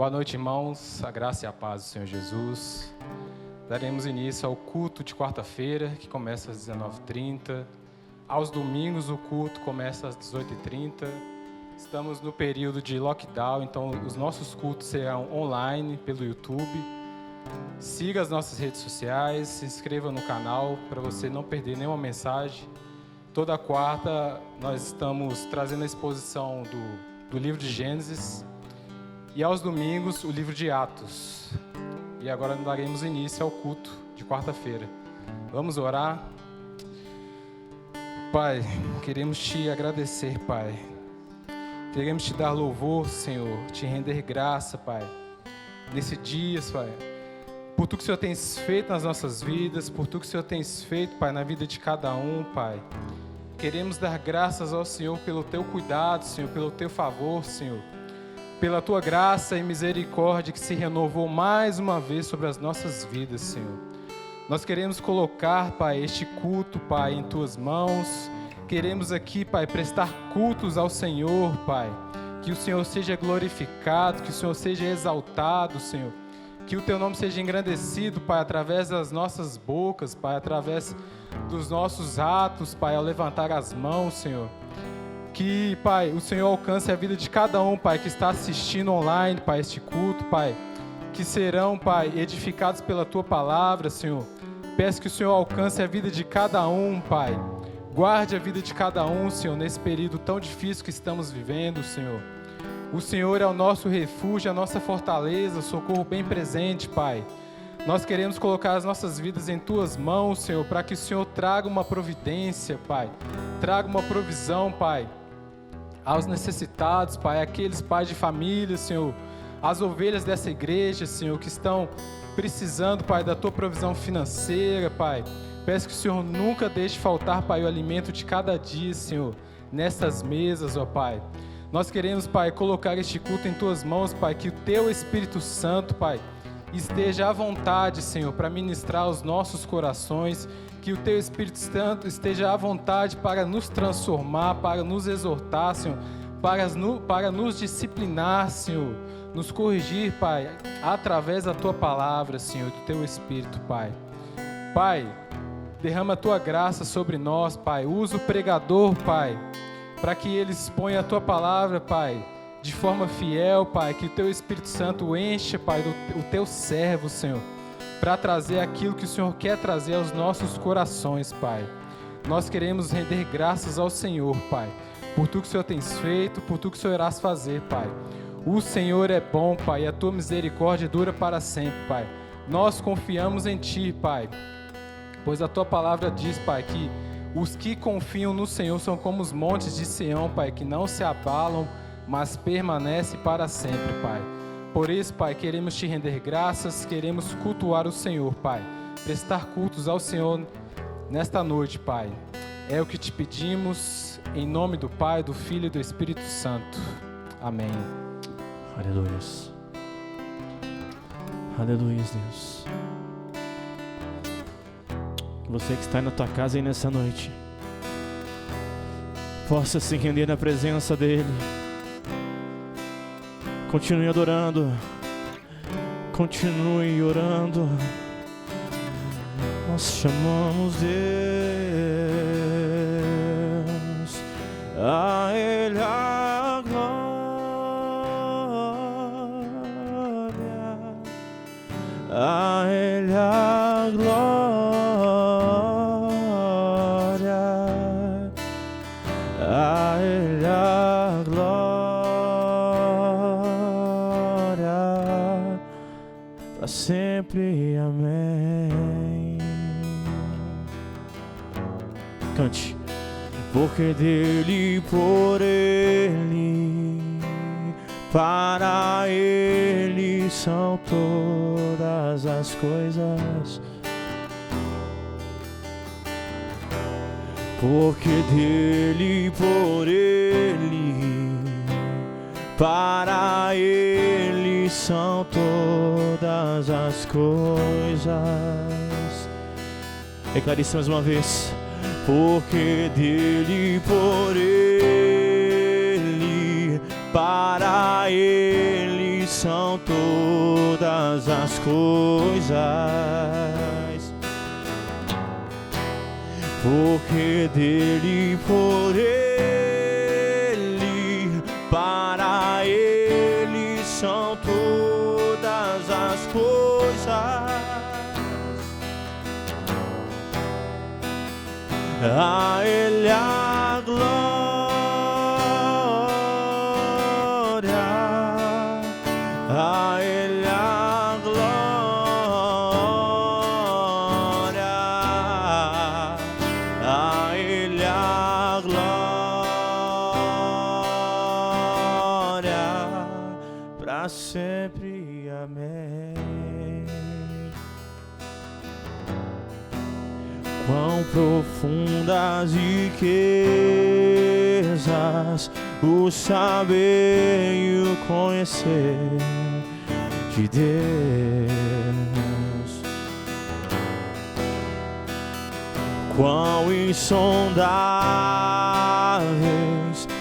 Boa noite, irmãos. A graça e a paz do Senhor Jesus. Daremos início ao culto de quarta-feira, que começa às 19h30. Aos domingos, o culto começa às 18h30. Estamos no período de lockdown, então os nossos cultos serão online pelo YouTube. Siga as nossas redes sociais, se inscreva no canal para você não perder nenhuma mensagem. Toda quarta nós estamos trazendo a exposição do livro de Gênesis e aos domingos o livro de Atos. E agora daremos início ao culto de quarta-feira. Vamos orar? Pai, queremos Te agradecer, Pai. Queremos Te dar louvor, Senhor, Te render graça, Pai. Nesse dia, Pai, por tudo que o Senhor tem feito nas nossas vidas, por tudo que o Senhor tem feito, Pai, na vida de cada um, Pai. Queremos dar graças ao Senhor pelo Teu cuidado, Senhor, pelo Teu favor, Senhor. Pela Tua graça e misericórdia que se renovou mais uma vez sobre as nossas vidas, Senhor. Nós queremos colocar, Pai, este culto, Pai, em Tuas mãos. Queremos aqui, Pai, prestar cultos ao Senhor, Pai. Que o Senhor seja glorificado, que o Senhor seja exaltado, Senhor. Que o Teu nome seja engrandecido, Pai, através das nossas bocas, Pai, através dos nossos atos, Pai, ao levantar as mãos, Senhor. Que, Pai, o Senhor alcance a vida de cada um, Pai, que está assistindo online, Pai, este culto, Pai. Que serão, Pai, edificados pela Tua palavra, Senhor. Peço que o Senhor alcance a vida de cada um, Pai. Guarde a vida de cada um, Senhor, nesse período tão difícil que estamos vivendo, Senhor. O Senhor é o nosso refúgio, a nossa fortaleza, socorro bem presente, Pai. Nós queremos colocar as nossas vidas em Tuas mãos, Senhor, para que o Senhor traga uma providência, Pai. Traga uma provisão, Pai, aos necessitados, Pai, aqueles pais de família, Senhor, as ovelhas dessa igreja, Senhor, que estão precisando, Pai, da Tua provisão financeira, Pai. Peço que o Senhor nunca deixe faltar, Pai, o alimento de cada dia, Senhor, nessas mesas, ó Pai. Nós queremos, Pai, colocar este culto em Tuas mãos, Pai, que o Teu Espírito Santo, Pai, esteja à vontade, Senhor, para ministrar os nossos corações, que o Teu Espírito Santo esteja à vontade para nos transformar, para nos exortar, Senhor, para nos disciplinar, Senhor, nos corrigir, Pai, através da Tua palavra, Senhor, do Teu Espírito, Pai. Pai, derrama a Tua graça sobre nós, Pai. Usa o pregador, Pai, para que ele exponha a Tua palavra, Pai, de forma fiel, Pai, que o Teu Espírito Santo encha, Pai, o Teu servo, Senhor, para trazer aquilo que o Senhor quer trazer aos nossos corações, Pai. Nós queremos render graças ao Senhor, Pai, por tudo que o Senhor tem feito, por tudo que o Senhor irás fazer, Pai. O Senhor é bom, Pai, e a Tua misericórdia dura para sempre, Pai. Nós confiamos em Ti, Pai, pois a Tua palavra diz, Pai, que os que confiam no Senhor são como os montes de Sião, Pai, que não se abalam, mas permanecem para sempre, Pai. Por isso, Pai, queremos Te render graças, queremos cultuar o Senhor, Pai. Prestar cultos ao Senhor nesta noite, Pai. É o que Te pedimos, em nome do Pai, do Filho e do Espírito Santo. Amém. Aleluia. Aleluia, Deus. Você que está na tua casa aí nessa noite possa se render na presença dEle. Continue adorando, continue orando. Nós chamamos Deus, a Ele a glória, a Ele a glória. A Ele a glória, para sempre, amém. Cante. Porque dele, por Ele, para Ele são todas as coisas. Porque dele, por Ele, para Ele são todas as coisas. Declare isso mais uma vez. Porque dele, por Ele, para Ele são todas as coisas, porque dele, por ele, para ele são todas as coisas. A ele a glória, a ele a glória, a ele a glória, para sempre, amém. Quão profundas riquezas o saber e o conhecer de Deus. Quão insondáveis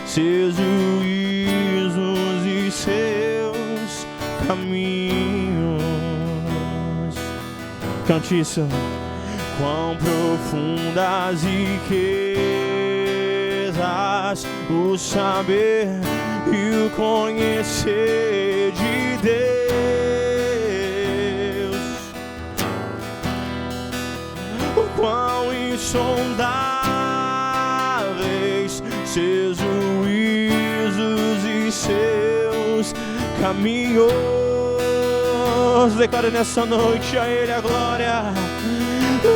seus juízos e seus caminhos. Cante isso. Quão profundas riquezas o saber e o conhecer de Deus. Quão insondáveis seus juízos e seus caminhos. Declare nessa noite: a Ele a glória,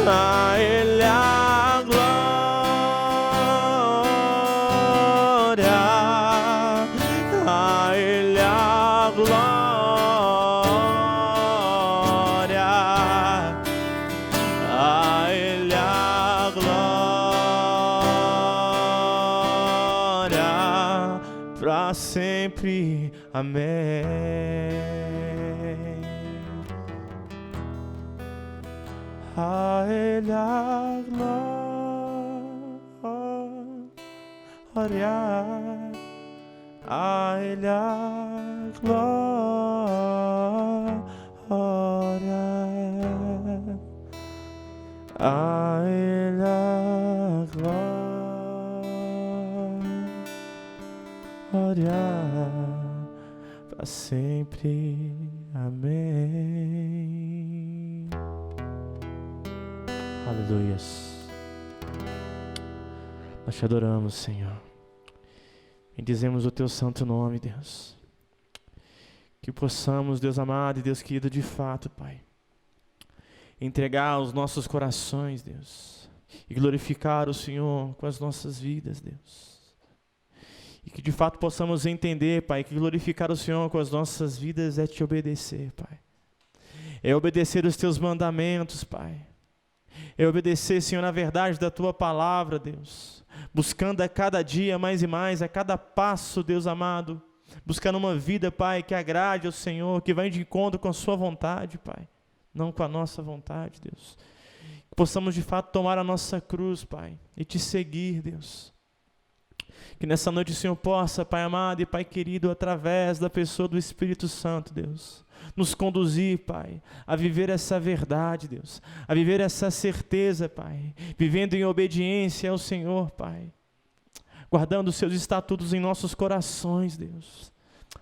a Ele a glória, a Ele a glória, a Ele a glória, para sempre, amém. A Ele a glória, a Ele a glória, a Ele a glória, para sempre, amém. Aleluias. Nós te adoramos, Senhor. Bendizemos o teu santo nome, Deus. Que possamos, Deus amado e Deus querido, de fato, Pai, entregar os nossos corações, Deus, e glorificar o Senhor com as nossas vidas, Deus. E que de fato possamos entender, Pai, que glorificar o Senhor com as nossas vidas é te obedecer, Pai. É obedecer os teus mandamentos, Pai. É obedecer, Senhor, na verdade da tua palavra, Deus. Buscando a cada dia mais e mais, a cada passo, Deus amado, buscando uma vida, Pai, que agrade ao Senhor, que vai de encontro com a sua vontade, Pai, não com a nossa vontade, Deus. Que possamos de fato tomar a nossa cruz, Pai, e te seguir, Deus. Que nessa noite o Senhor possa, Pai amado e Pai querido, através da pessoa do Espírito Santo, Deus, nos conduzir, Pai, a viver essa verdade, Deus, a viver essa certeza, Pai, vivendo em obediência ao Senhor, Pai, guardando os seus estatutos em nossos corações, Deus.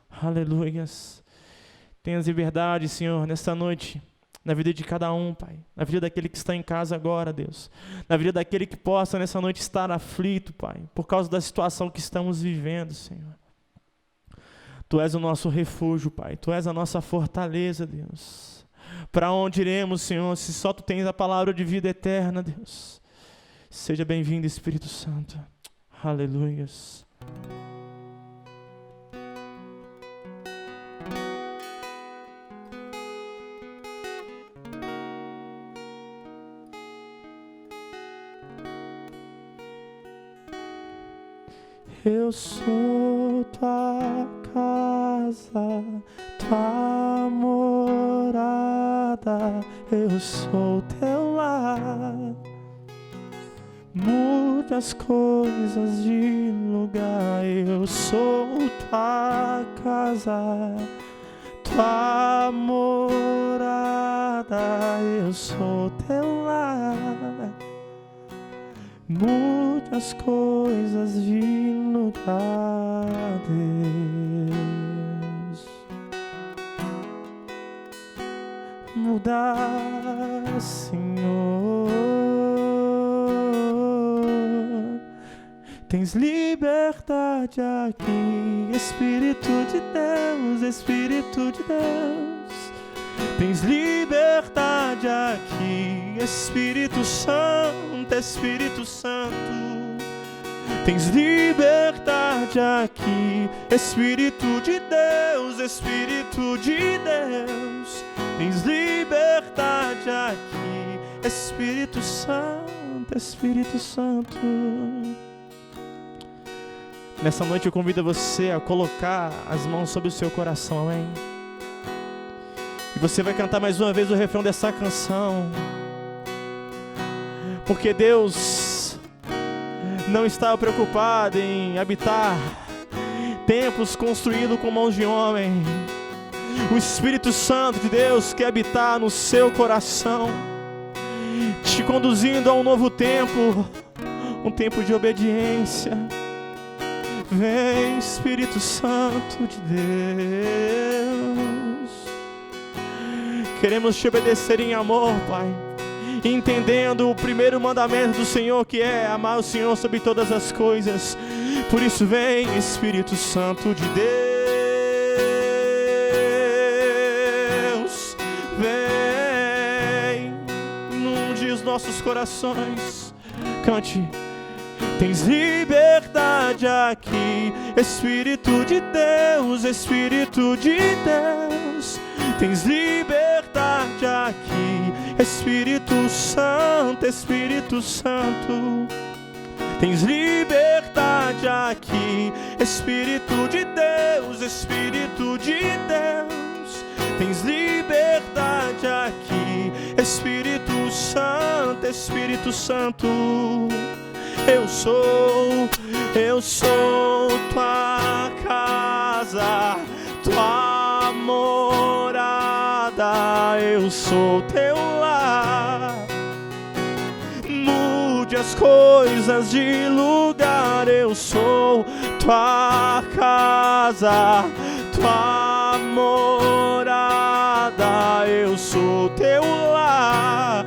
Aleluias. Tenhas liberdade, Senhor, nesta noite, na vida de cada um, Pai, na vida daquele que está em casa agora, Deus, na vida daquele que possa nessa noite estar aflito, Pai, por causa da situação que estamos vivendo, Senhor. Tu és o nosso refúgio, Pai. Tu és a nossa fortaleza, Deus. Para onde iremos, Senhor, se só Tu tens a palavra de vida eterna, Deus? Seja bem-vindo, Espírito Santo. Aleluias. Eu sou tua casa, tua morada, eu sou teu lar. Mude as coisas de lugar, eu sou tua casa, tua morada, eu sou teu lar. Mude as coisas de lugar, Deus. Muda, Senhor. Tens liberdade aqui, Espírito de Deus, Espírito de Deus. Tens liberdade aqui, Espírito Santo, Espírito Santo. Tens liberdade aqui, Espírito de Deus, Espírito de Deus. Tens liberdade aqui, Espírito Santo, Espírito Santo. Nessa noite eu convido você a colocar as mãos sobre o seu coração, amém? E você vai cantar mais uma vez o refrão dessa canção. Porque Deus não está preocupado em habitar templos construídos com mãos de homem. O Espírito Santo de Deus quer habitar no seu coração, te conduzindo a um novo tempo, um tempo de obediência. Vem, Espírito Santo de Deus. Queremos te obedecer em amor, Pai, entendendo o primeiro mandamento do Senhor, que é amar o Senhor sobre todas as coisas. Por isso vem, Espírito Santo de Deus. Vem, inunde os nossos corações. Cante. Tens liberdade aqui, Espírito de Deus, Espírito de Deus. Tens liberdade aqui, Espírito Santo, Espírito Santo. Tens liberdade aqui, Espírito de Deus, Espírito de Deus. Tens liberdade aqui, Espírito Santo, Espírito Santo. Eu sou tua casa, tua morada, eu sou teu lar. Mude as coisas de lugar, eu sou tua casa, tua morada, eu sou teu lar.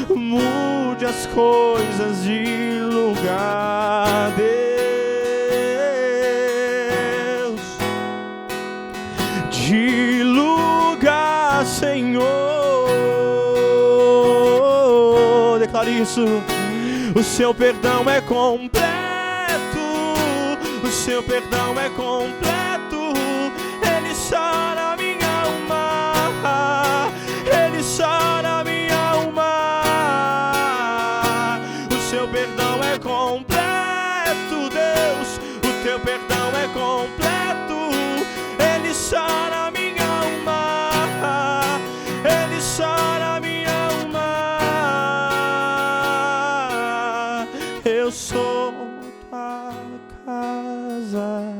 Mude as coisas de lugar, Deus, de lugar, Senhor. Declare isso. O seu perdão é completo, o seu perdão é completo. Ele sara minha alma, ele sara minha alma. O seu perdão é completo, Deus, o teu perdão é completo. Ele sara minha alma, ele sara minha alma. Eu sou tua casa,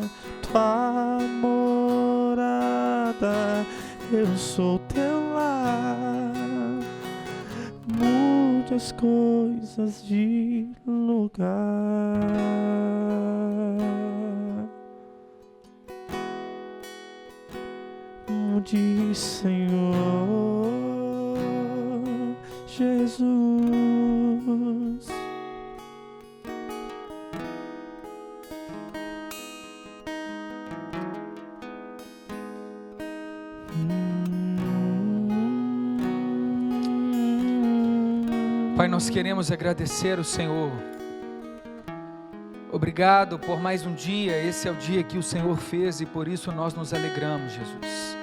tua morada, eu sou teu lar. Mude as coisas de lugar. Mude, Senhor Jesus. Pai, nós queremos agradecer o Senhor. Obrigado por mais um dia. Esse é o dia que o Senhor fez e por isso nós nos alegramos, Jesus.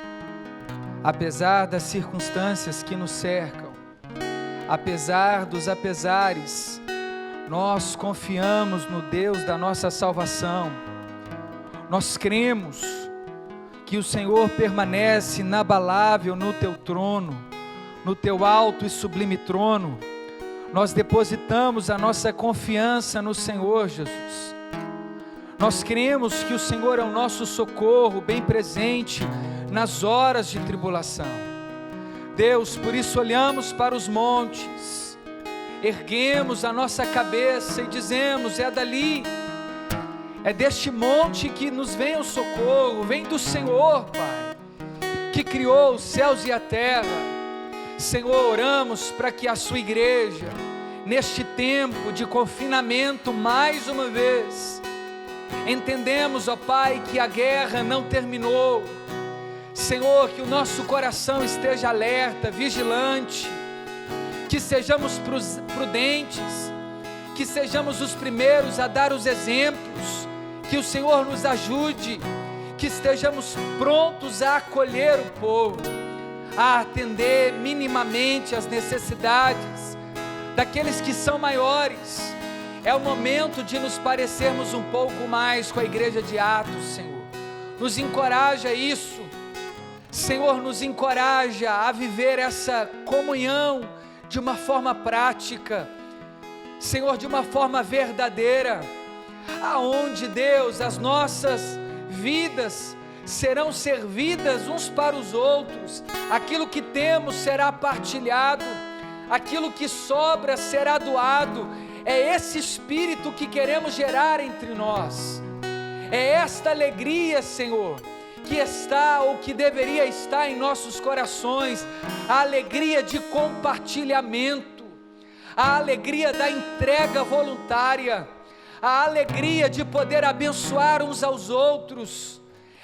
Apesar das circunstâncias que nos cercam, apesar dos apesares, nós confiamos no Deus da nossa salvação. Nós cremos que o Senhor permanece inabalável no teu trono, no teu alto e sublime trono. Nós depositamos a nossa confiança no Senhor, Jesus. Nós cremos que o Senhor é o nosso socorro bem presente nas horas de tribulação. Deus, por isso olhamos para os montes, erguemos a nossa cabeça e dizemos: é dali, é deste monte que nos vem o socorro, vem do Senhor, Pai, que criou os céus e a terra. Senhor, oramos para que a sua igreja, neste tempo de confinamento, mais uma vez, entendemos, ó Pai, que a guerra não terminou. Senhor, que o nosso coração esteja alerta, vigilante, que sejamos prudentes, que sejamos os primeiros a dar os exemplos, que o Senhor nos ajude, que estejamos prontos a acolher o povo, a atender minimamente as necessidades daqueles que são maiores. É o momento de nos parecermos um pouco mais com a igreja de Atos, Senhor. Nos encoraja isso, Senhor, nos encoraja a viver essa comunhão de uma forma prática, Senhor, de uma forma verdadeira, aonde, Deus, as nossas vidas serão servidas uns para os outros, aquilo que temos será partilhado, aquilo que sobra será doado. É esse espírito que queremos gerar entre nós, é esta alegria, Senhor, que está ou que deveria estar em nossos corações, a alegria de compartilhamento, a alegria da entrega voluntária, a alegria de poder abençoar uns aos outros.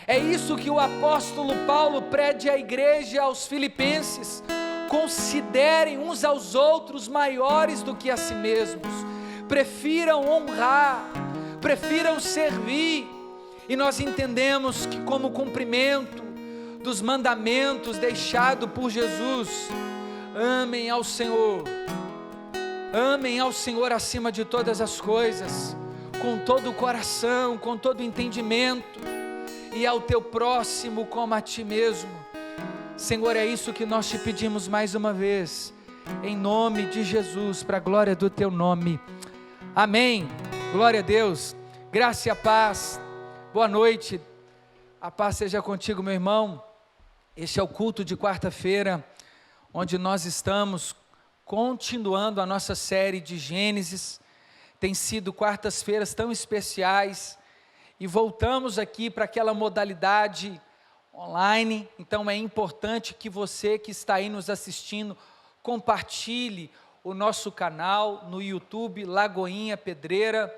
É isso que o apóstolo Paulo pede à igreja, aos filipenses: considerem uns aos outros maiores do que a si mesmos, prefiram honrar, prefiram servir. E nós entendemos que, como cumprimento dos mandamentos deixado por Jesus, amem ao Senhor acima de todas as coisas, com todo o coração, com todo o entendimento, e ao teu próximo como a ti mesmo. Senhor, é isso que nós te pedimos mais uma vez, em nome de Jesus, para a glória do teu nome, amém. Glória a Deus, graça e a paz. Boa noite, a paz seja contigo, meu irmão. Este é o culto de quarta-feira, onde nós estamos continuando a nossa série de Gênesis. Tem sido quartas-feiras tão especiais, e voltamos aqui para aquela modalidade online. Então é importante que você que está aí nos assistindo, compartilhe o nosso canal no YouTube, Lagoinha Pedreira.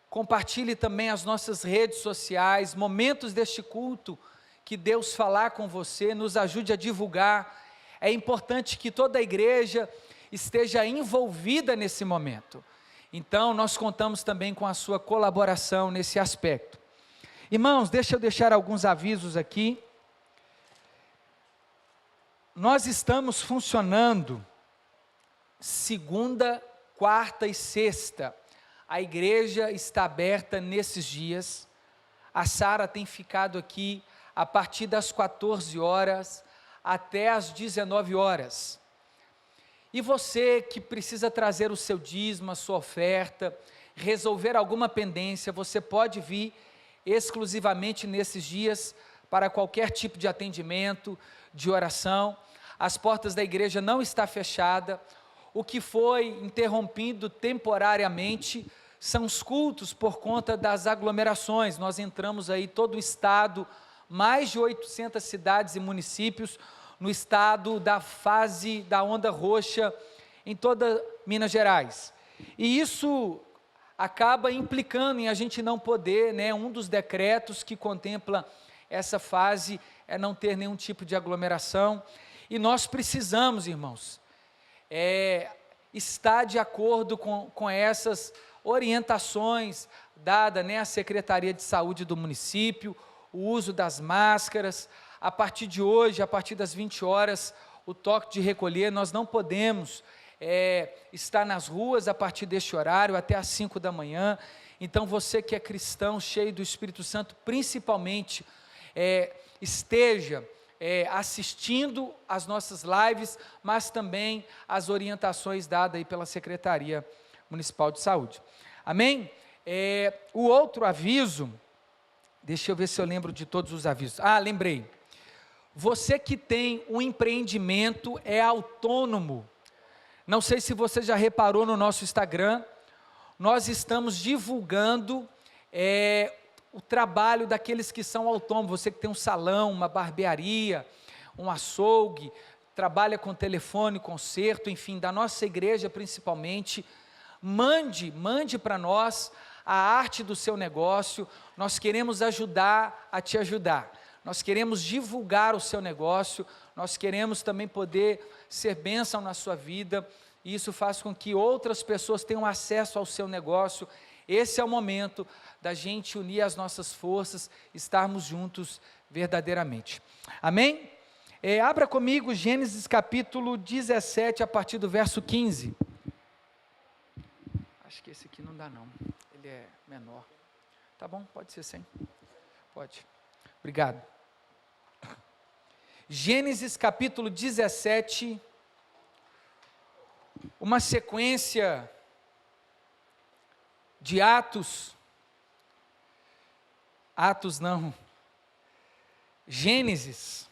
Compartilhe também as nossas redes sociais, momentos deste culto, que Deus falar com você, nos ajude a divulgar. É importante que toda a igreja esteja envolvida nesse momento. Então, nós contamos também com a sua colaboração nesse aspecto. Irmãos, deixa eu deixar alguns avisos aqui. Nós estamos funcionando segunda, quarta e sexta. A igreja está aberta nesses dias. A Sara tem ficado aqui a partir das 14 horas até as 19 horas. E você que precisa trazer o seu dízimo, a sua oferta, resolver alguma pendência, você pode vir exclusivamente nesses dias para qualquer tipo de atendimento, de oração. As portas da igreja não estão fechadas. O que foi interrompido temporariamente são os cultos por conta das aglomerações. Nós entramos aí todo o estado, mais de 800 cidades e municípios, no estado da fase da onda roxa, em toda Minas Gerais. E isso acaba implicando em a gente não poder, um dos decretos que contempla essa fase é não ter nenhum tipo de aglomeração. E nós precisamos, irmãos, estar de acordo com essas orientações dadas, à Secretaria de Saúde do município, o uso das máscaras. A partir de hoje, a partir das 20 horas, o toque de recolher. Nós não podemos estar nas ruas a partir deste horário, até às 5 da manhã. Então, você que é cristão, cheio do Espírito Santo, principalmente, esteja assistindo às nossas lives, mas também as orientações dadas aí pela Secretaria Municipal de Saúde. Amém? O outro aviso, deixa eu ver se eu lembro de todos os avisos. Lembrei. Você que tem um empreendimento é autônomo. Não sei se você já reparou no nosso Instagram, nós estamos divulgando o trabalho daqueles que são autônomos. Você que tem um salão, uma barbearia, um açougue, trabalha com telefone, conserto, enfim, da nossa igreja principalmente, mande para nós a arte do seu negócio. Nós queremos ajudar a te ajudar. Nós queremos divulgar o seu negócio, nós queremos também poder ser bênção na sua vida, e isso faz com que outras pessoas tenham acesso ao seu negócio. Esse é o momento da gente unir as nossas forças, estarmos juntos verdadeiramente. Amém? Abra comigo Gênesis capítulo 17, a partir do verso 15. Acho que esse aqui não dá não, ele é menor. Tá bom, pode ser sem. Pode. Obrigado. Gênesis capítulo 17, uma sequência de Gênesis.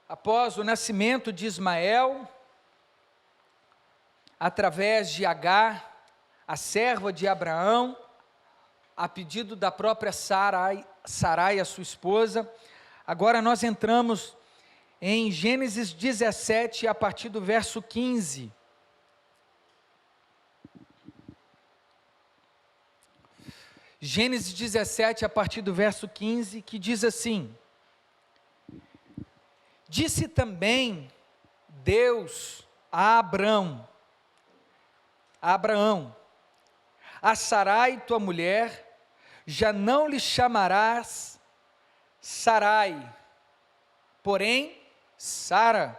Após o nascimento de Ismael, através de Agar, a serva de Abraão, a pedido da própria Sarai, a sua esposa. Agora nós entramos em Gênesis 17, a partir do verso 15. Gênesis 17, a partir do verso 15, que diz assim: Disse também Deus a Abraão, a Sarai tua mulher, já não lhe chamarás Sarai, porém Sara.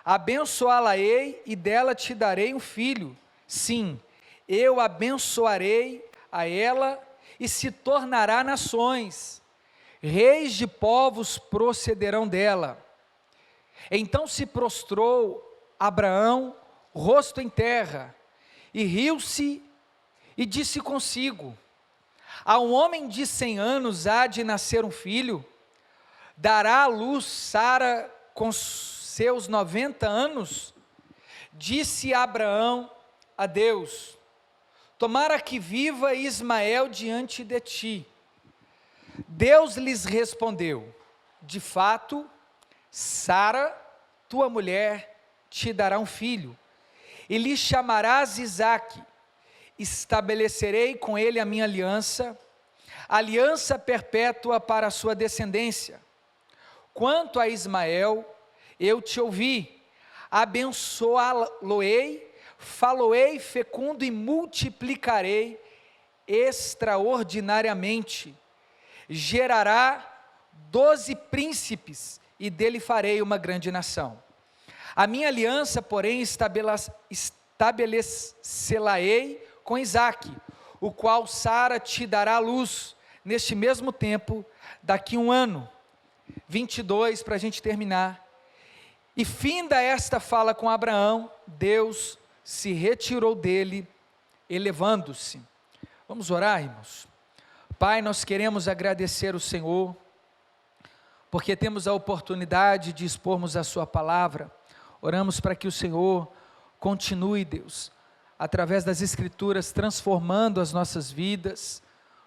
Abençoá-la-ei e dela te darei um filho. Sim, eu abençoarei a ela e se tornará nações. Reis de povos procederão dela. Então se prostrou Abraão, rosto em terra, e riu-se e disse consigo: a um homem de 100 anos há de nascer um filho? Dará à luz Sara com seus 90 anos? Disse Abraão a Deus: tomara que viva Ismael diante de ti. Deus lhes respondeu: de fato, Sara, tua mulher, te dará um filho, e lhe chamarás Isaque. Estabelecerei com ele a minha aliança perpétua para a sua descendência. Quanto a Ismael, eu te ouvi, abençoá-lo-ei, falo-ei fecundo e multiplicarei extraordinariamente. Gerará 12 príncipes, e dele farei uma grande nação. A minha aliança, porém, estabelecê-la-ei com Isaque, o qual Sara te dará à luz, neste mesmo tempo, daqui 1 ano. 22, para a gente terminar. E finda esta fala com Abraão, Deus se retirou dele, elevando-se. Vamos orar, irmãos? Pai, nós queremos agradecer o Senhor, porque temos a oportunidade de expormos a sua palavra. Oramos para que o Senhor continue, Deus, através das Escrituras, transformando as nossas vidas,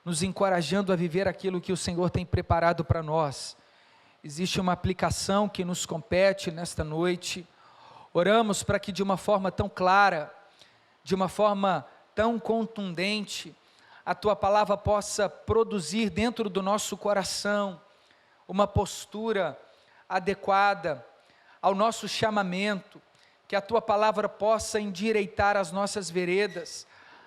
nos encorajando a viver aquilo que o Senhor tem preparado para nós. Existe uma aplicação que nos compete nesta noite. Oramos para que de uma forma tão clara, de uma forma tão contundente, a Tua palavra possa produzir dentro do nosso coração uma postura adequada ao nosso chamamento, que a Tua palavra possa endireitar as nossas veredas,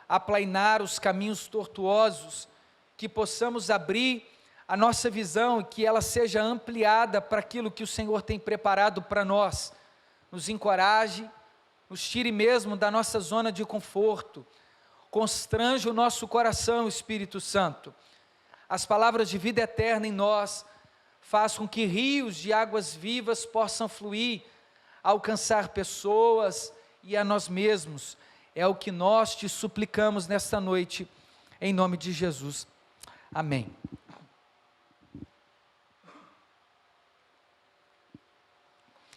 aplainar os caminhos tortuosos, que possamos abrir a nossa visão e que ela seja ampliada para aquilo que o Senhor tem preparado para nós. Nos encoraje, nos tire mesmo da nossa zona de conforto, constrange o nosso coração, Espírito Santo. As palavras de vida eterna em nós faz com que rios de águas vivas possam fluir, alcançar pessoas e a nós mesmos. É o que nós te suplicamos nesta noite, em nome de Jesus. Amém.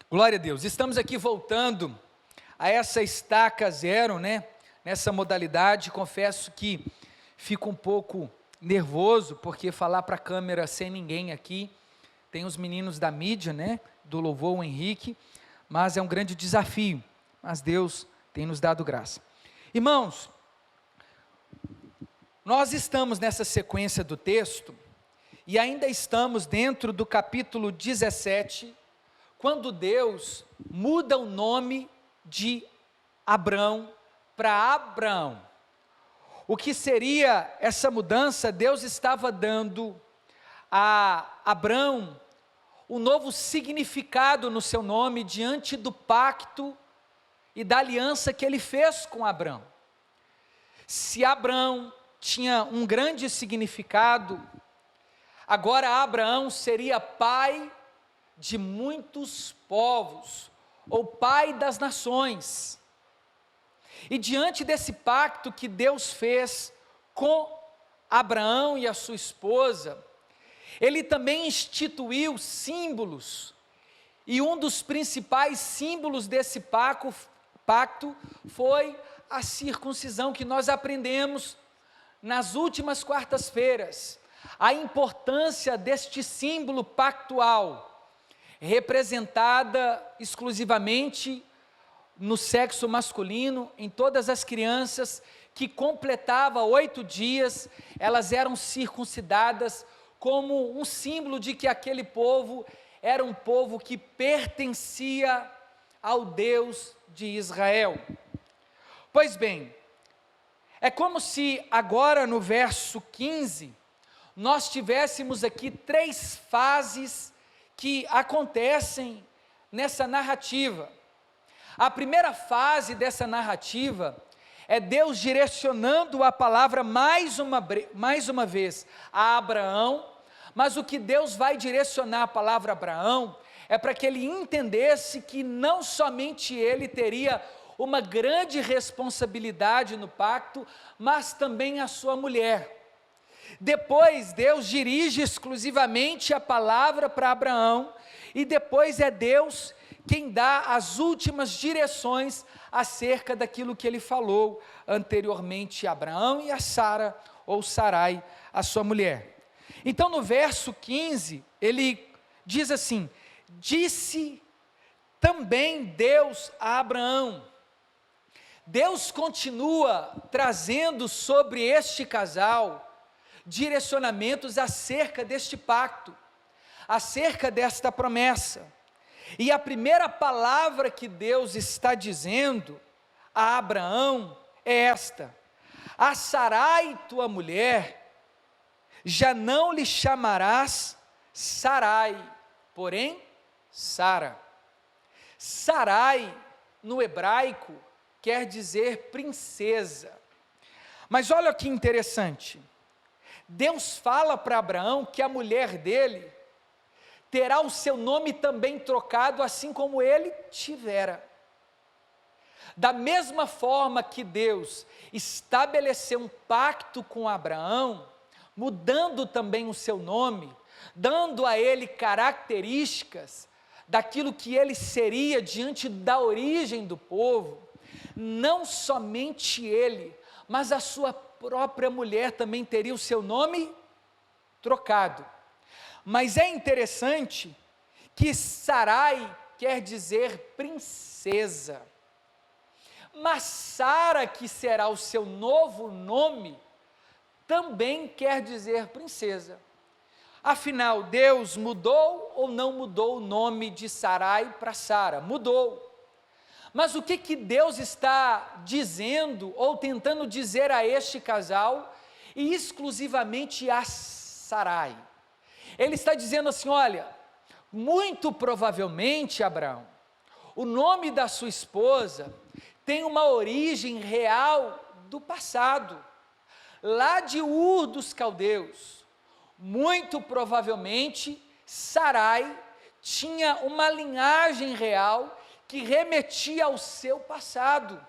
Glória a Deus. Estamos aqui voltando a essa estaca zero, né? Nessa modalidade. Confesso que fico um pouco nervoso, porque falar para a câmera sem ninguém aqui, tem os meninos da mídia, né? Do louvor, o Henrique, mas é um grande desafio, mas Deus tem nos dado graça. Irmãos, nós estamos nessa sequência do texto, e ainda estamos dentro do capítulo 17, quando Deus muda o nome de Abrão para Abraão. O que seria essa mudança? Deus estava dando a Abrão um novo significado no seu nome diante do pacto e da aliança que ele fez com Abrão. Se Abrão tinha um grande significado, agora Abraão seria pai de muitos povos, ou pai das nações. E diante desse pacto que Deus fez com Abraão e a sua esposa, ele também instituiu símbolos, e um dos principais símbolos desse pacto foi a circuncisão, que nós aprendemos nas últimas quartas-feiras, a importância deste símbolo pactual, representada exclusivamente no sexo masculino, em todas as crianças que completavam 8 dias, elas eram circuncidadas como um símbolo de que aquele povo era um povo que pertencia ao Deus de Israel. Pois bem, é como se agora no verso 15, nós tivéssemos aqui 3 fases que acontecem nessa narrativa. A primeira fase dessa narrativa é Deus direcionando a palavra mais uma vez a Abraão, mas o que Deus vai direcionar a palavra a Abraão é para que ele entendesse que não somente ele teria uma grande responsabilidade no pacto, mas também a sua mulher. Depois Deus dirige exclusivamente a palavra para Abraão, e depois é Deus quem dá as últimas direções acerca daquilo que ele falou anteriormente a Abraão e a Sara, ou Sarai, a sua mulher. Então no verso 15, ele diz assim: disse também Deus a Abraão. Deus continua trazendo sobre este casal direcionamentos acerca deste pacto, acerca desta promessa. E a primeira palavra que Deus está dizendo a Abraão é esta: a Sarai, tua mulher, já não lhe chamarás Sarai, porém Sara. Sarai, no hebraico, quer dizer princesa. Mas olha que interessante, Deus fala para Abraão que a mulher dele terá o seu nome também trocado, assim como ele tivera. Da mesma forma que Deus estabeleceu um pacto com Abraão, mudando também o seu nome, dando a ele características daquilo que ele seria diante da origem do povo, não somente ele, mas a sua própria mulher também teria o seu nome trocado. Mas é interessante que Sarai quer dizer princesa, mas Sara, que será o seu novo nome, também quer dizer princesa. Afinal, Deus mudou ou não mudou o nome de Sarai para Sara? Mudou. Mas o que Deus está dizendo ou tentando dizer a este casal, e exclusivamente a Sarai? Ele está dizendo assim: olha, muito provavelmente, Abraão, o nome da sua esposa tem uma origem real do passado, lá de Ur dos Caldeus. Muito provavelmente, Sarai tinha uma linhagem real que remetia ao seu passado,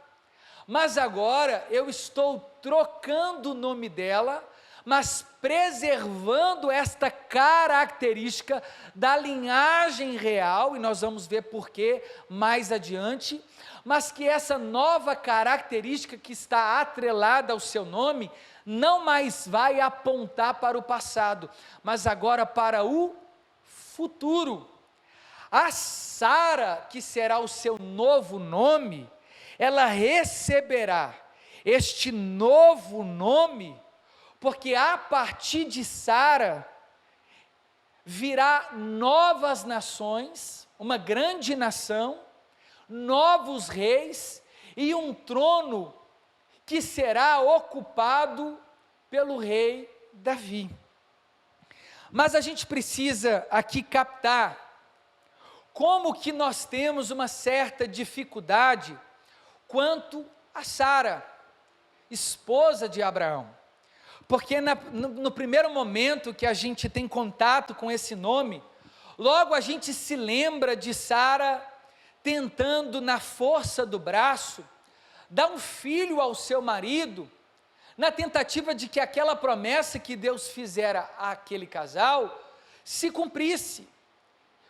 mas agora eu estou trocando o nome dela, mas preservando esta característica da linhagem real, e nós vamos ver por quê mais adiante, mas que essa nova característica que está atrelada ao seu nome, não mais vai apontar para o passado, mas agora para o futuro. A Sara, que será o seu novo nome, ela receberá este novo nome, porque a partir de Sara virá novas nações, uma grande nação, novos reis e um trono que será ocupado pelo rei Davi. Mas a gente precisa aqui captar como que nós temos uma certa dificuldade quanto a Sara, esposa de Abraão. Porque no primeiro momento que a gente tem contato com esse nome, logo a gente se lembra de Sara tentando, na força do braço, dar um filho ao seu marido, na tentativa de que aquela promessa que Deus fizera àquele casal se cumprisse.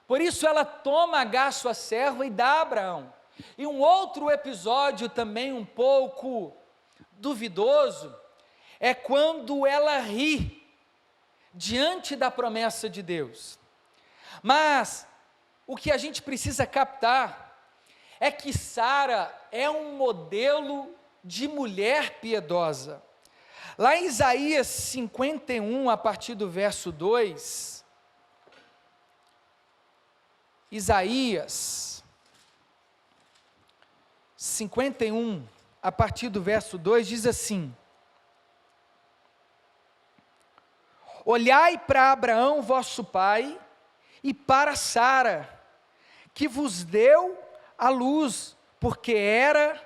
Por isso ela toma Agar, sua serva, e dá a Abraão. E um outro episódio também um pouco duvidoso, é quando ela ri diante da promessa de Deus. Mas o que a gente precisa captar é que Sara é um modelo de mulher piedosa. Lá em Isaías 51, a partir do verso 2, Isaías 51, a partir do verso 2, diz assim: olhai para Abraão vosso pai, e para Sara, que vos deu a luz, porque era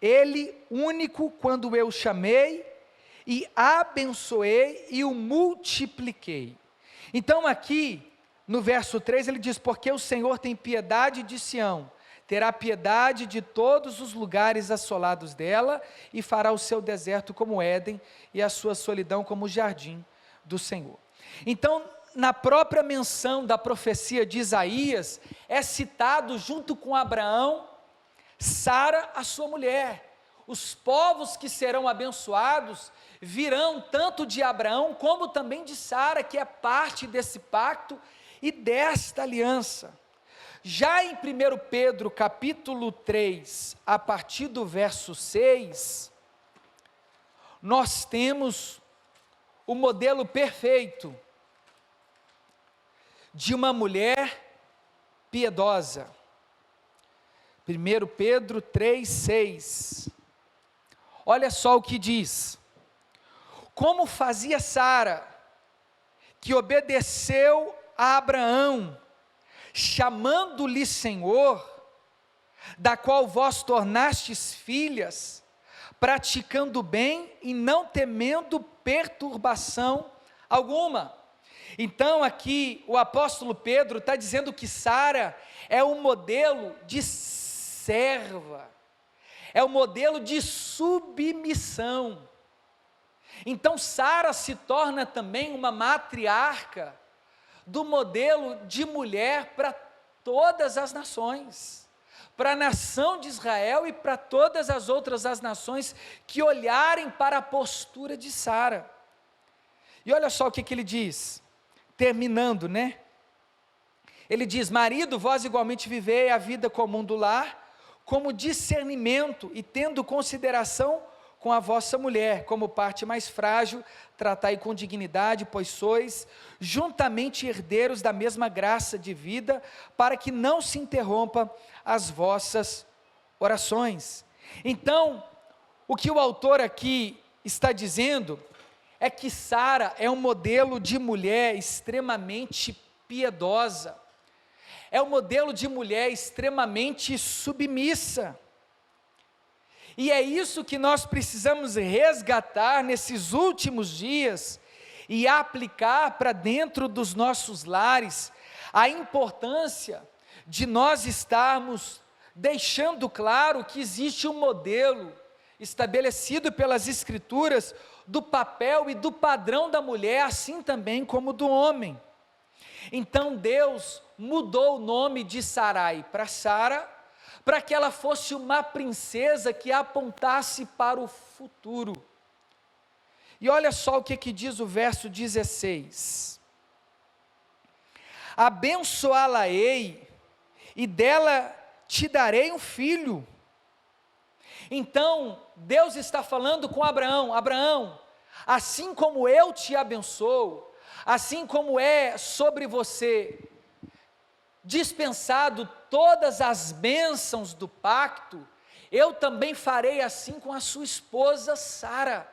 ele único quando eu chamei, e abençoei e o multipliquei. Então aqui, no verso 3, ele diz: porque o Senhor tem piedade de Sião, terá piedade de todos os lugares assolados dela, e fará o seu deserto como Éden, e a sua solidão como o jardim do Senhor. Então, na própria menção da profecia de Isaías, é citado junto com Abraão, Sara, a sua mulher. Os povos que serão abençoados virão tanto de Abraão como também de Sara, que é parte desse pacto e desta aliança. Já em 1 Pedro capítulo 3, a partir do verso 6, nós temos o modelo perfeito de uma mulher piedosa. 1 Pedro 3, 6. Olha só o que diz: como fazia Sara, que obedeceu a Abraão, chamando-lhe Senhor, da qual vós tornastes filhas, praticando o bem e não temendo perturbação alguma. Então aqui o apóstolo Pedro está dizendo que Sara é um modelo de serva, é um modelo de submissão. Então Sara se torna também uma matriarca do modelo de mulher para todas as nações, para a nação de Israel e para todas as outras as nações que olharem para a postura de Sara. E olha só o que ele diz, terminando, né? Ele diz: marido, vós igualmente vivei a vida comum do lar, como discernimento e tendo consideração com a vossa mulher, como parte mais frágil, tratai com dignidade, pois sois juntamente herdeiros da mesma graça de vida, para que não se interrompa as vossas orações. Então, o que o autor aqui está dizendo é que Sara é um modelo de mulher extremamente piedosa, é um modelo de mulher extremamente submissa. E é isso que nós precisamos resgatar nesses últimos dias e aplicar para dentro dos nossos lares, a importância de nós estarmos deixando claro que existe um modelo estabelecido pelas Escrituras do papel e do padrão da mulher, assim também como do homem. Então Deus mudou o nome de Sarai para Sara, para que ela fosse uma princesa que apontasse para o futuro. E olha só o que diz o verso 16: abençoá-la-ei, e dela te darei um filho. Então, Deus está falando com Abraão: Abraão, assim como eu te abençoo, assim como é sobre você dispensado todas as bênçãos do pacto, eu também farei assim com a sua esposa Sara.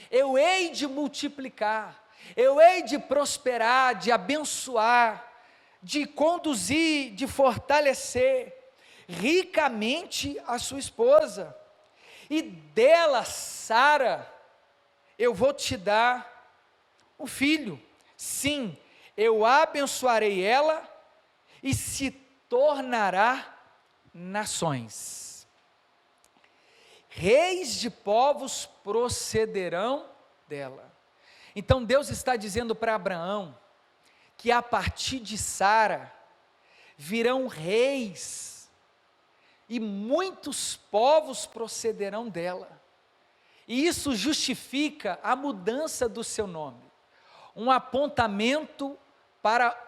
Eu hei de multiplicar, eu hei de prosperar, de abençoar, de conduzir, de fortalecer ricamente a sua esposa, e dela, Sara, eu vou te dar um filho. Sim, eu abençoarei ela e se tornará nações. Reis de povos procederão dela. Então Deus está dizendo para Abraão que a partir de Sara virão reis e muitos povos procederão dela. E isso justifica a mudança do seu nome, um apontamento para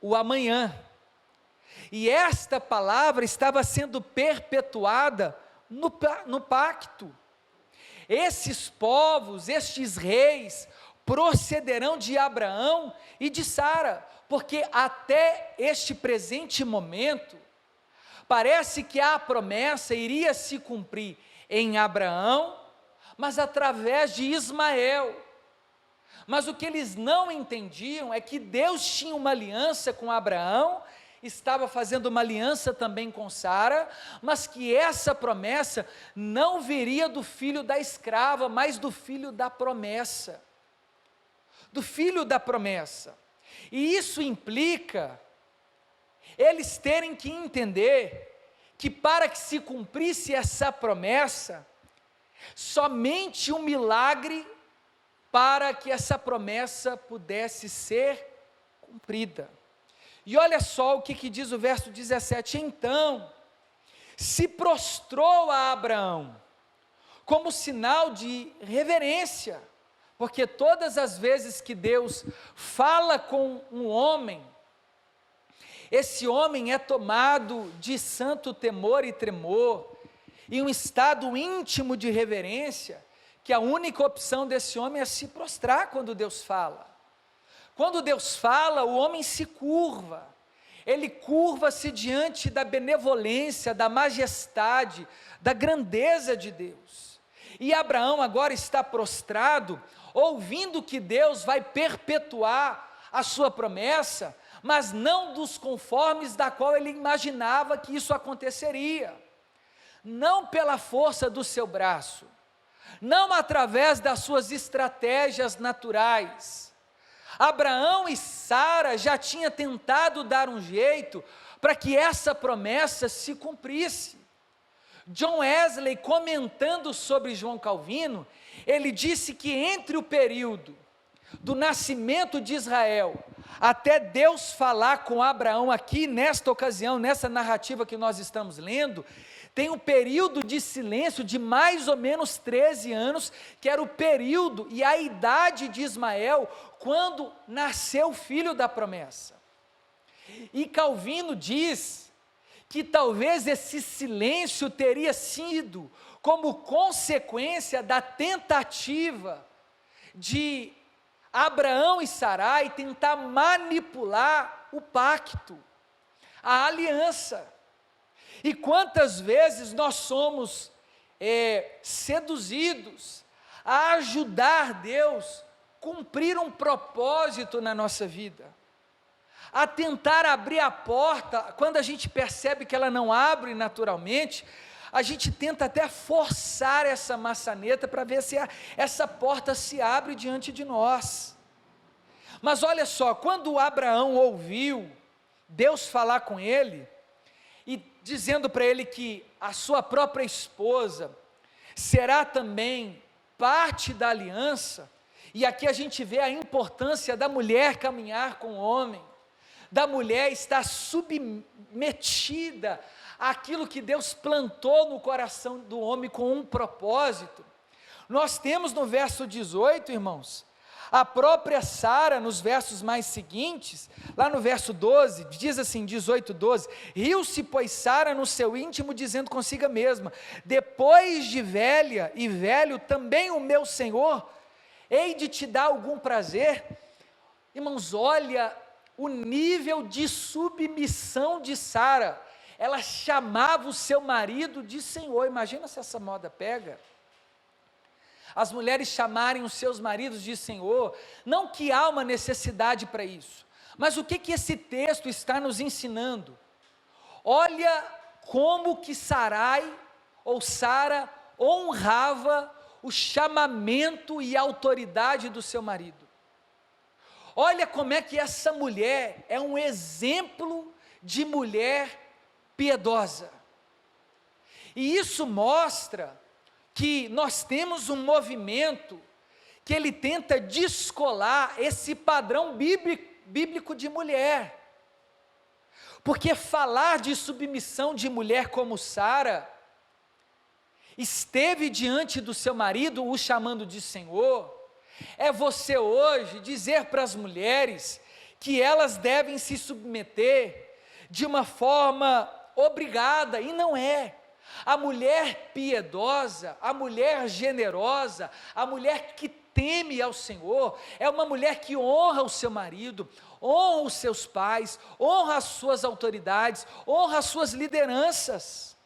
o amanhã. E esta palavra estava sendo perpetuada no pacto. Esses povos, estes reis, procederão de Abraão e de Sara, porque até este presente momento, parece que a promessa iria se cumprir em Abraão, mas através de Ismael. Mas o que eles não entendiam é que Deus tinha uma aliança com Abraão, estava fazendo uma aliança também com Sara, mas que essa promessa não viria do filho da escrava, mas do filho da promessa. Do filho da promessa. E isso implica eles terem que entender que para que se cumprisse essa promessa, somente um milagre para que essa promessa pudesse ser cumprida. E olha só o que diz o verso 17: então se prostrou a Abraão, como sinal de reverência, porque todas as vezes que Deus fala com um homem, esse homem é tomado de santo temor e tremor, e um estado íntimo de reverência, que a única opção desse homem é se prostrar quando Deus fala. Quando Deus fala, o homem se curva, ele curva-se diante da benevolência, da majestade, da grandeza de Deus. E Abraão agora está prostrado, ouvindo que Deus vai perpetuar a sua promessa, mas não dos conformes da qual ele imaginava que isso aconteceria. Não pela força do seu braço, não através das suas estratégias naturais. Abraão e Sara já tinham tentado dar um jeito para que essa promessa se cumprisse. John Wesley, comentando sobre João Calvino, ele disse que entre o período do nascimento de Israel até Deus falar com Abraão aqui nesta ocasião, nessa narrativa que nós estamos lendo, tem um período de silêncio de mais ou menos 13 anos, que era o período e a idade de Ismael, quando nasceu o filho da promessa. E Calvino diz que talvez esse silêncio teria sido como consequência da tentativa de Abraão e Sarai tentar manipular o pacto, a aliança. E quantas vezes nós somos seduzidos a ajudar Deus a cumprir um propósito na nossa vida, a tentar abrir a porta, quando a gente percebe que ela não abre naturalmente, a gente tenta até forçar essa maçaneta para ver se essa porta se abre diante de nós. Mas olha só, quando Abraão ouviu Deus falar com ele, e dizendo para ele que a sua própria esposa será também parte da aliança, e aqui a gente vê a importância da mulher caminhar com o homem, da mulher estar submetida àquilo que Deus plantou no coração do homem com um propósito. Nós temos no verso 18, irmãos, a própria Sara, nos versos mais seguintes, lá no verso 12, diz assim, 18, 12, riu-se, pois, Sara no seu íntimo, dizendo consigo mesma, depois de velha e velho, também o meu Senhor, hei de te dar algum prazer. Irmãos, olha o nível de submissão de Sara, ela chamava o seu marido de Senhor. Imagina se essa moda pega, as mulheres chamarem os seus maridos de Senhor. Não que há uma necessidade para isso, mas o que esse texto está nos ensinando? Olha como que Sarai, ou Sara, honrava o chamamento e a autoridade do seu marido. Olha como é que essa mulher é um exemplo de mulher piedosa, e isso mostra que nós temos um movimento que ele tenta descolar esse padrão bíblico de mulher, porque falar de submissão de mulher como Sara, esteve diante do seu marido, o chamando de Senhor, é você hoje dizer para as mulheres que elas devem se submeter de uma forma obrigada, e não é. A mulher piedosa, a mulher generosa, a mulher que teme ao Senhor, é uma mulher que honra o seu marido, honra os seus pais, honra as suas autoridades, honra as suas lideranças.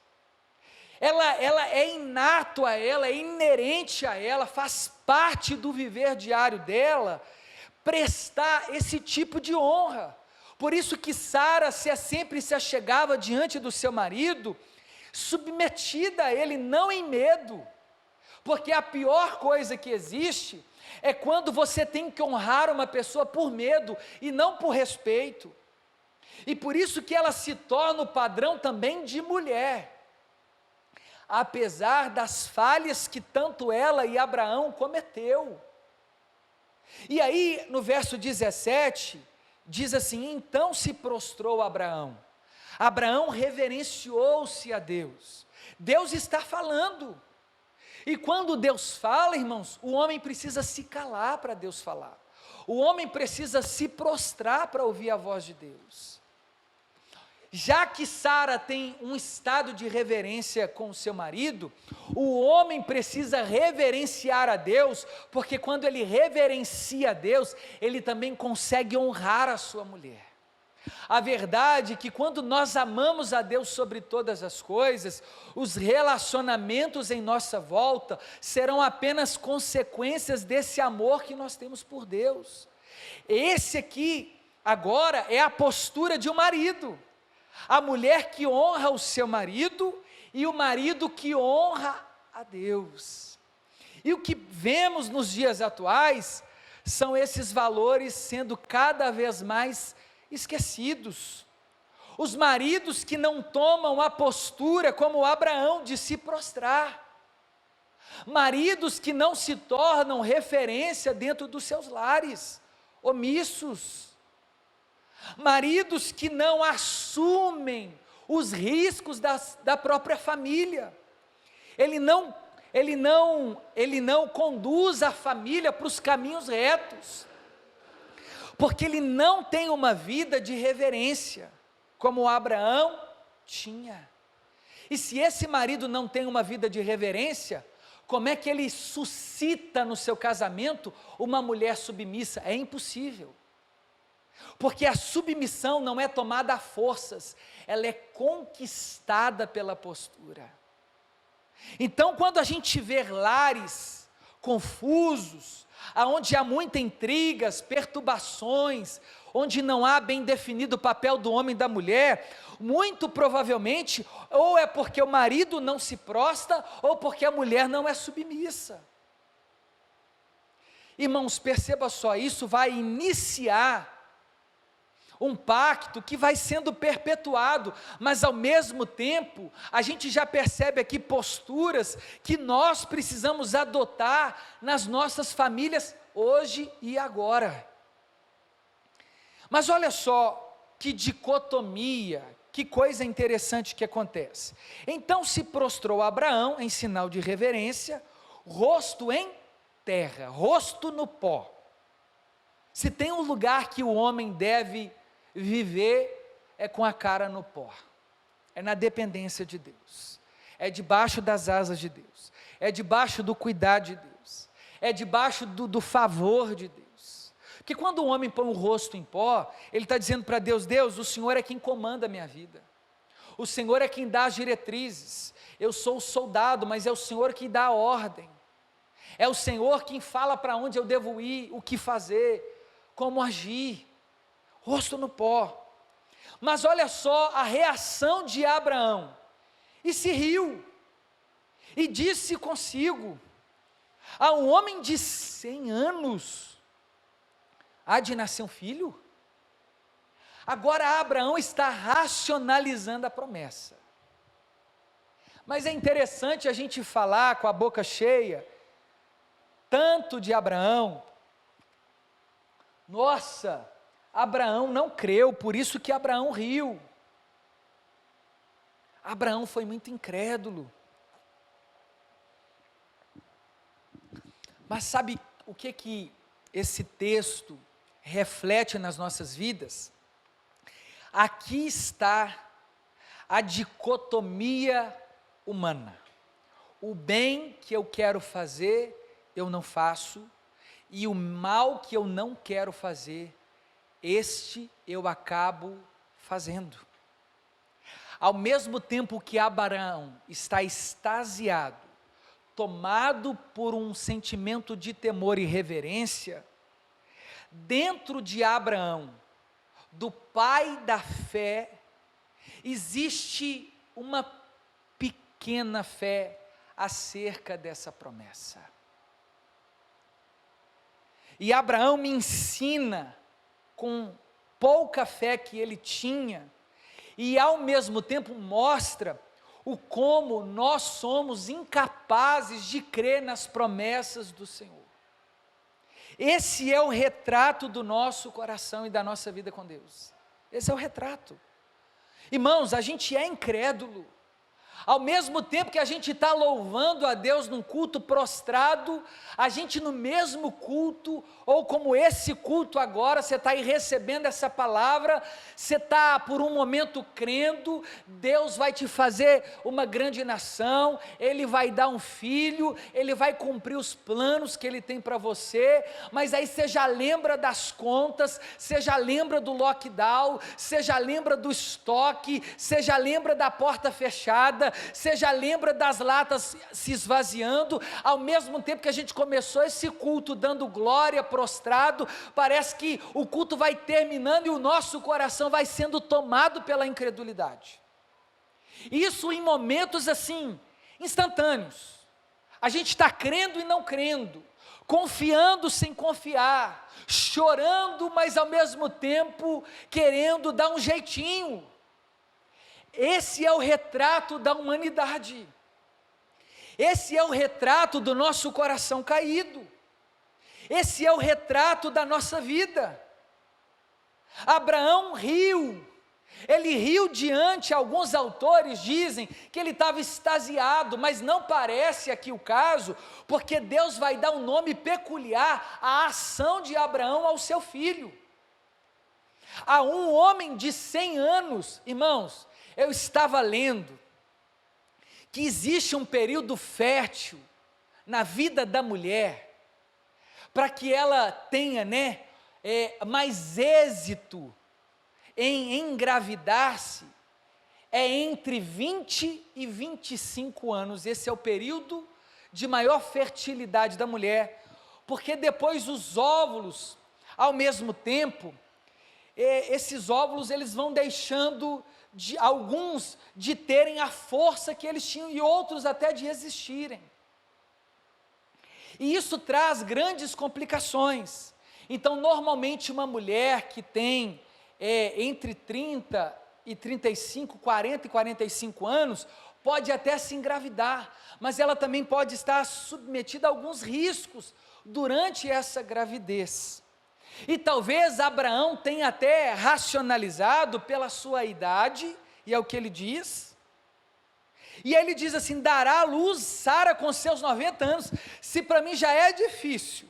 Ela é inato a ela, é inerente a ela, faz parte do viver diário dela, prestar esse tipo de honra. Por isso que Sara sempre se achegava diante do seu marido, submetida a ele, não em medo, porque a pior coisa que existe é quando você tem que honrar uma pessoa por medo e não por respeito, e por isso que ela se torna o padrão também de mulher, apesar das falhas que tanto ela e Abraão cometeu. E aí no verso 17, diz assim, então se prostrou Abraão reverenciou-se a Deus. Deus está falando, e quando Deus fala, irmãos, o homem precisa se calar para Deus falar, o homem precisa se prostrar para ouvir a voz de Deus. Já que Sara tem um estado de reverência com o seu marido, o homem precisa reverenciar a Deus, porque quando ele reverencia a Deus, ele também consegue honrar a sua mulher. A verdade é que quando nós amamos a Deus sobre todas as coisas, os relacionamentos em nossa volta serão apenas consequências desse amor que nós temos por Deus. Esse aqui, agora, é a postura de um marido, a mulher que honra o seu marido e o marido que honra a Deus. E o que vemos nos dias atuais são esses valores sendo cada vez mais esquecidos. Os maridos que não tomam a postura como Abraão de se prostrar, maridos que não se tornam referência dentro dos seus lares, omissos, maridos que não assumem os riscos da própria família, ele não conduz a família para os caminhos retos, porque ele não tem uma vida de reverência, como Abraão tinha. E se esse marido não tem uma vida de reverência, como é que ele suscita no seu casamento uma mulher submissa? É impossível, porque a submissão não é tomada a forças, ela é conquistada pela postura. Então, quando a gente vê lares confusos, aonde há muitas intrigas, perturbações, onde não há bem definido o papel do homem e da mulher, muito provavelmente, ou é porque o marido não se prostra, ou porque a mulher não é submissa. Irmãos, perceba só, isso vai iniciar um pacto que vai sendo perpetuado, mas ao mesmo tempo, a gente já percebe aqui posturas que nós precisamos adotar nas nossas famílias hoje e agora. Mas olha só que dicotomia, que coisa interessante que acontece. Então se prostrou Abraão em sinal de reverência, rosto em terra, rosto no pó. Se tem um lugar que o homem deve viver, é com a cara no pó, é na dependência de Deus, é debaixo das asas de Deus, é debaixo do cuidado de Deus, é debaixo do favor de Deus. Porque quando o homem põe o rosto em pó, ele está dizendo para Deus: Deus, o Senhor é quem comanda a minha vida, o Senhor é quem dá as diretrizes, eu sou o soldado, mas é o Senhor que dá a ordem, é o Senhor quem fala para onde eu devo ir, o que fazer, como agir. Rosto no pó. Mas olha só a reação de Abraão, e se riu, e disse consigo: a um homem de 100 anos, há de nascer um filho? Agora Abraão está racionalizando a promessa, mas é interessante a gente falar com a boca cheia, tanto de Abraão. Nossa, Abraão não creu, por isso que Abraão riu. Abraão foi muito incrédulo. Mas sabe o que esse texto reflete nas nossas vidas? Aqui está a dicotomia humana. O bem que eu quero fazer, eu não faço, e o mal que eu não quero fazer, este eu acabo fazendo. Ao mesmo tempo que Abraão está extasiado, tomado por um sentimento de temor e reverência, dentro de Abraão, do pai da fé, existe uma pequena fé acerca dessa promessa. E Abraão me ensina, com pouca fé que ele tinha, e ao mesmo tempo mostra o como nós somos incapazes de crer nas promessas do Senhor. Esse é o retrato do nosso coração e da nossa vida com Deus. Esse é o retrato. Irmãos, a gente é incrédulo. Ao mesmo tempo que a gente está louvando a Deus num culto prostrado, a gente no mesmo culto, ou como esse culto agora, você está aí recebendo essa palavra, você está por um momento crendo, Deus vai te fazer uma grande nação, Ele vai dar um filho, Ele vai cumprir os planos que Ele tem para você, mas aí você já lembra das contas, você já lembra do lockdown, você já lembra do estoque, você já lembra da porta fechada, você já lembra das latas se esvaziando. Ao mesmo tempo que a gente começou esse culto dando glória, prostrado, parece que o culto vai terminando e o nosso coração vai sendo tomado pela incredulidade. Isso em momentos assim, instantâneos. A gente está crendo e não crendo, confiando sem confiar, chorando, mas ao mesmo tempo querendo dar um jeitinho. Esse é o retrato da humanidade, esse é o retrato do nosso coração caído, esse é o retrato da nossa vida. Abraão riu, ele riu diante, alguns autores dizem que ele estava extasiado, mas não parece aqui o caso, porque Deus vai dar um nome peculiar à ação de Abraão ao seu filho. A um homem de 100 anos, irmãos, eu estava lendo que existe um período fértil na vida da mulher, para que ela tenha, mais êxito em engravidar-se, é entre 20 e 25 anos, esse é o período de maior fertilidade da mulher, porque depois os óvulos, ao mesmo tempo, esses óvulos eles vão deixando alguns de terem a força que eles tinham e outros até de existirem. E isso traz grandes complicações. Então, normalmente uma mulher que tem entre 30 e 35, 40 e 45 anos, pode até se engravidar, mas ela também pode estar submetida a alguns riscos durante essa gravidez. E talvez Abraão tenha até racionalizado pela sua idade, e é o que ele diz. E ele diz assim: dará à luz Sara com seus 90 anos. Se para mim já é difícil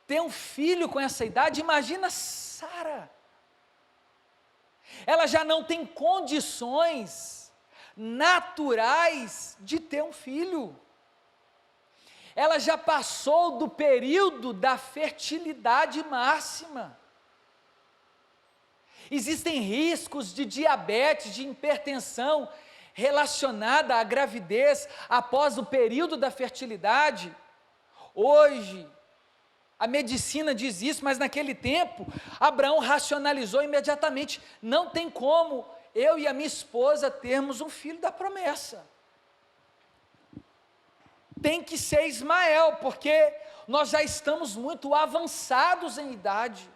ter um filho com essa idade, imagina Sara. Ela já não tem condições naturais de ter um filho. Ela já passou do período da fertilidade máxima. Existem riscos de diabetes, de hipertensão relacionada à gravidez após o período da fertilidade. Hoje, a medicina diz isso, mas naquele tempo, Abraão racionalizou imediatamente: não tem como eu e a minha esposa termos um filho da promessa. Tem que ser Ismael, porque nós já estamos muito avançados em idade.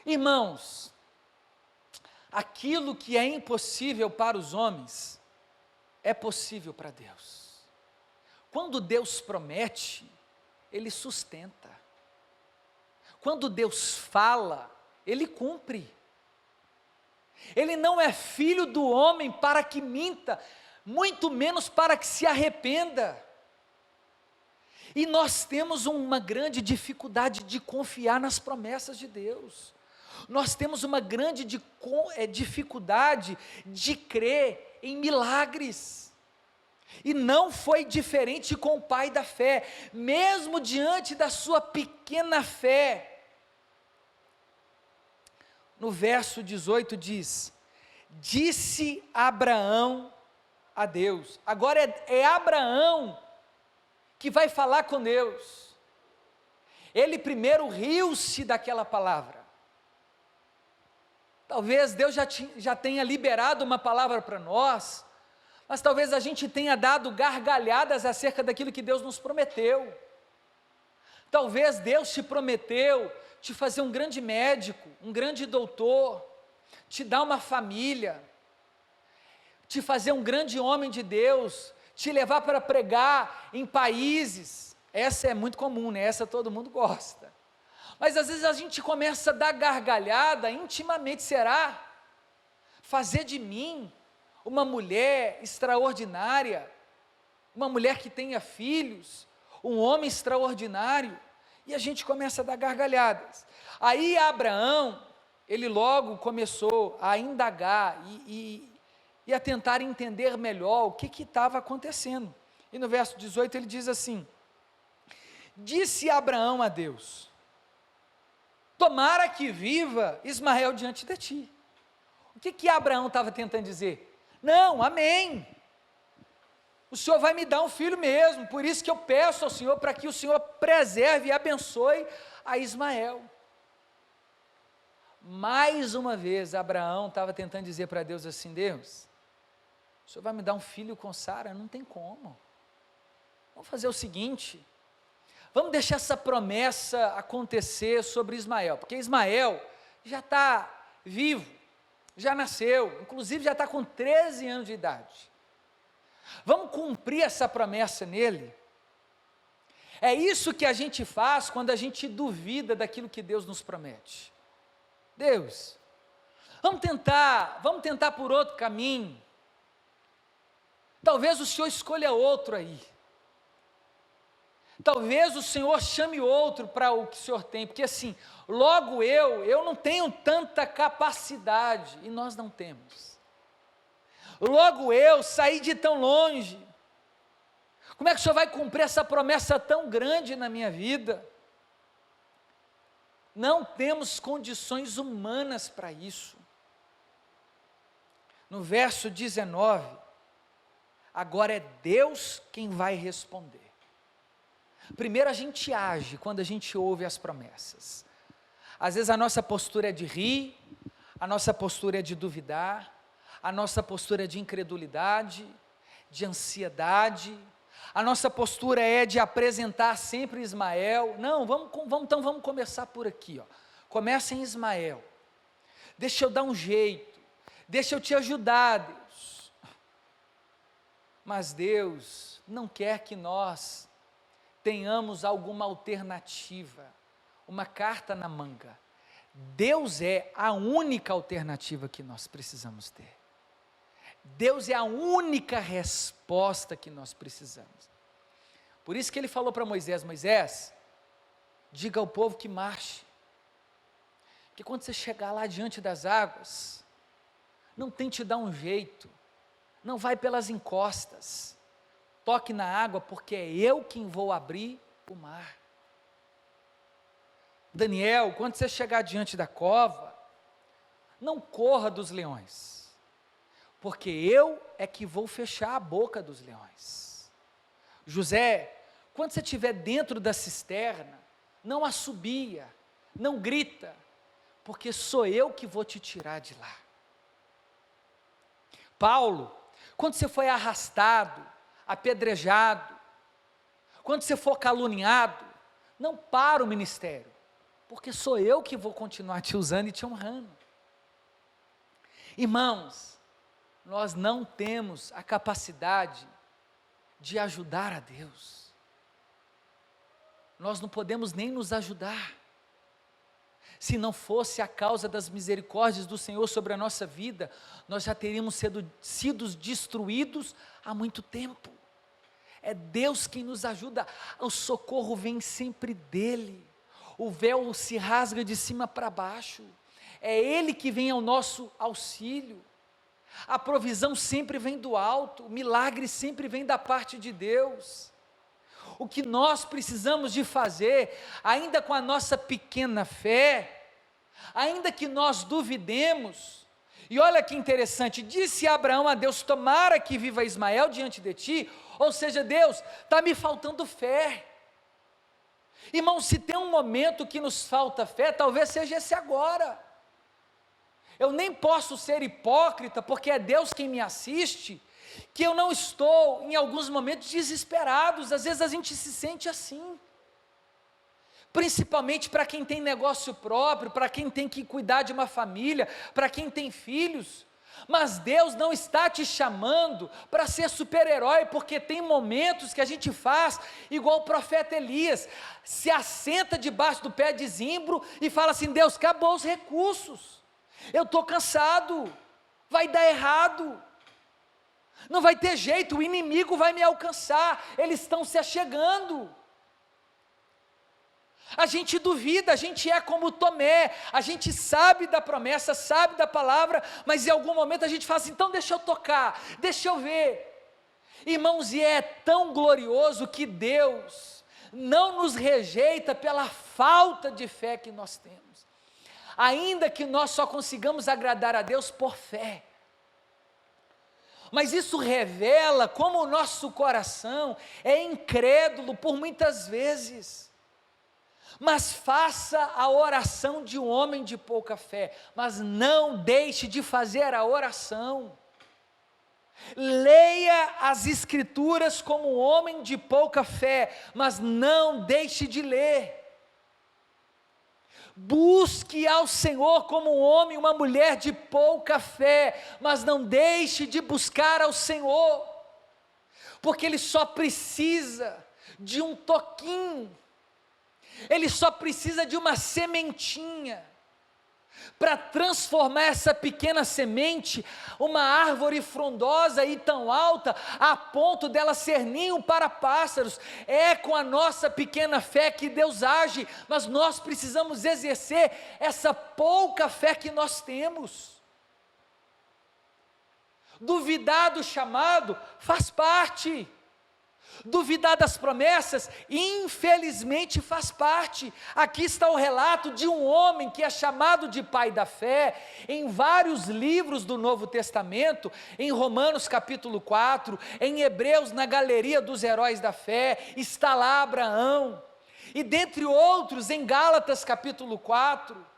Irmãos, aquilo que é impossível para os homens, é possível para Deus. Quando Deus promete, Ele sustenta. Quando Deus fala, Ele cumpre. Ele não é filho do homem para que minta, muito menos para que se arrependa. E nós temos uma grande dificuldade de confiar nas promessas de Deus. Nós temos uma grande dificuldade de crer em milagres. E não foi diferente com o pai da fé, mesmo diante da sua pequena fé. No verso 18 diz: disse Abraão a Deus. Agora é Abraão que vai falar com Deus. Ele primeiro riu-se daquela palavra. Talvez Deus já tenha liberado uma palavra para nós, mas talvez a gente tenha dado gargalhadas acerca daquilo que Deus nos prometeu. Talvez Deus te prometeu te fazer um grande médico, um grande doutor, te dar uma família, te fazer um grande homem de Deus, te levar para pregar em países. Essa é muito comum, né? Essa todo mundo gosta. Mas às vezes a gente começa a dar gargalhada intimamente. Será? Fazer de mim uma mulher extraordinária, uma mulher que tenha filhos, um homem extraordinário, e a gente começa a dar gargalhadas. Aí Abraão, ele logo começou a indagar e a tentar entender melhor o que estava acontecendo. E no verso 18 ele diz assim: disse Abraão a Deus: tomara que viva Ismael diante de ti. O que Abraão estava tentando dizer? Não, amém. O Senhor vai me dar um filho mesmo, por isso que eu peço ao Senhor para que o Senhor preserve e abençoe a Ismael. Mais uma vez, Abraão estava tentando dizer para Deus assim: Deus, o Senhor vai me dar um filho com Sara? Não tem como. Vamos fazer o seguinte, vamos deixar essa promessa acontecer sobre Ismael, porque Ismael já está vivo, já nasceu, inclusive já está com 13 anos de idade. Vamos cumprir essa promessa nele. É isso que a gente faz quando a gente duvida daquilo que Deus nos promete. Deus, vamos tentar por outro caminho. Talvez o Senhor escolha outro aí. Talvez o Senhor chame outro para o que o Senhor tem, porque assim, logo eu não tenho tanta capacidade, e nós não temos. Logo eu saí de tão longe. Como é que o Senhor vai cumprir essa promessa tão grande na minha vida? Não temos condições humanas para isso. No verso 19, agora é Deus quem vai responder. Primeiro a gente age quando a gente ouve as promessas. Às vezes a nossa postura é de rir, a nossa postura é de duvidar, a nossa postura é de incredulidade, de ansiedade, a nossa postura é de apresentar sempre Ismael. Não, vamos começar por aqui, ó. Começa em Ismael. deixa eu dar um jeito, deixa eu te ajudar, Deus. Mas Deus não quer que nós tenhamos alguma alternativa, uma carta na manga. Deus é a única alternativa que nós precisamos ter. Deus é a única resposta que nós precisamos. Por isso que ele falou para Moisés: Moisés, diga ao povo que marche. Porque quando você chegar lá diante das águas, não tente dar um jeito, não vai pelas encostas, toque na água, porque é eu quem vou abrir o mar. Daniel, quando você chegar diante da cova, não corra dos leões, porque eu é que vou fechar a boca dos leões. José, quando você estiver dentro da cisterna, não assobia, não grita, porque sou eu que vou te tirar de lá. Paulo, quando você foi arrastado, apedrejado, quando você for caluniado, não para o ministério, porque sou eu que vou continuar te usando e te honrando. Irmãos, nós não temos a capacidade de ajudar a Deus. Nós não podemos nem nos ajudar. Se não fosse a causa das misericórdias do Senhor sobre a nossa vida, nós já teríamos sido destruídos há muito tempo. É Deus quem nos ajuda, o socorro vem sempre dEle, o véu se rasga de cima para baixo, é Ele que vem ao nosso auxílio, a provisão sempre vem do alto, o milagre sempre vem da parte de Deus. O que nós precisamos de fazer, ainda com a nossa pequena fé, ainda que nós duvidemos, e olha que interessante, disse Abraão a Deus: tomara que viva Ismael diante de ti, ou seja, Deus, está me faltando fé. Irmão, se tem um momento que nos falta fé, talvez seja esse agora. Eu nem posso ser hipócrita, porque é Deus quem me assiste, que eu não estou, em alguns momentos, desesperados. Às vezes a gente se sente assim, principalmente para quem tem negócio próprio, para quem tem que cuidar de uma família, para quem tem filhos. Mas Deus não está te chamando para ser super-herói, porque tem momentos que a gente faz igual o profeta Elias, se assenta debaixo do pé de zimbro e fala assim: Deus, acabou os recursos, eu estou cansado, vai dar errado, não vai ter jeito, o inimigo vai me alcançar, eles estão se achegando. A gente duvida, a gente é como Tomé, a gente sabe da promessa, sabe da palavra, mas em algum momento a gente fala assim: então deixa eu tocar, deixa eu ver. Irmãos, e é tão glorioso que Deus não nos rejeita pela falta de fé que nós temos, ainda que nós só consigamos agradar a Deus por fé. Mas isso revela como o nosso coração é incrédulo por muitas vezes. Mas faça a oração de um homem de pouca fé, mas não deixe de fazer a oração. Leia as Escrituras como um homem de pouca fé, mas não deixe de ler. Busque ao Senhor como um homem, uma mulher de pouca fé, mas não deixe de buscar ao Senhor, porque Ele só precisa de um toquinho, Ele só precisa de uma sementinha, para transformar essa pequena semente, uma árvore frondosa e tão alta, a ponto dela ser ninho para pássaros. É com a nossa pequena fé que Deus age, mas nós precisamos exercer essa pouca fé que nós temos. Duvidar do chamado faz parte, duvidar das promessas, infelizmente faz parte. Aqui está o relato de um homem que é chamado de pai da fé, em vários livros do Novo Testamento, em Romanos capítulo 4, em Hebreus, na galeria dos heróis da fé, está lá Abraão, e dentre outros, em Gálatas capítulo 4,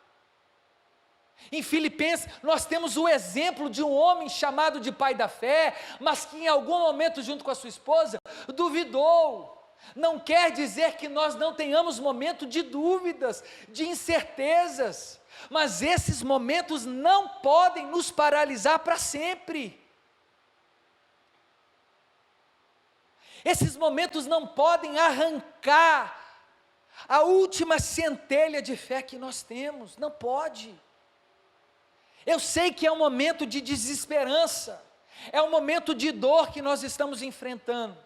em Filipenses, nós temos o exemplo de um homem chamado de pai da fé, mas que em algum momento junto com a sua esposa, duvidou, Não quer dizer que nós não tenhamos momentos de dúvidas, de incertezas, mas esses momentos não podem nos paralisar para sempre. Esses momentos não podem arrancar a última centelha de fé que nós temos, não pode. Eu sei que é um momento de desesperança, é um momento de dor que nós estamos enfrentando,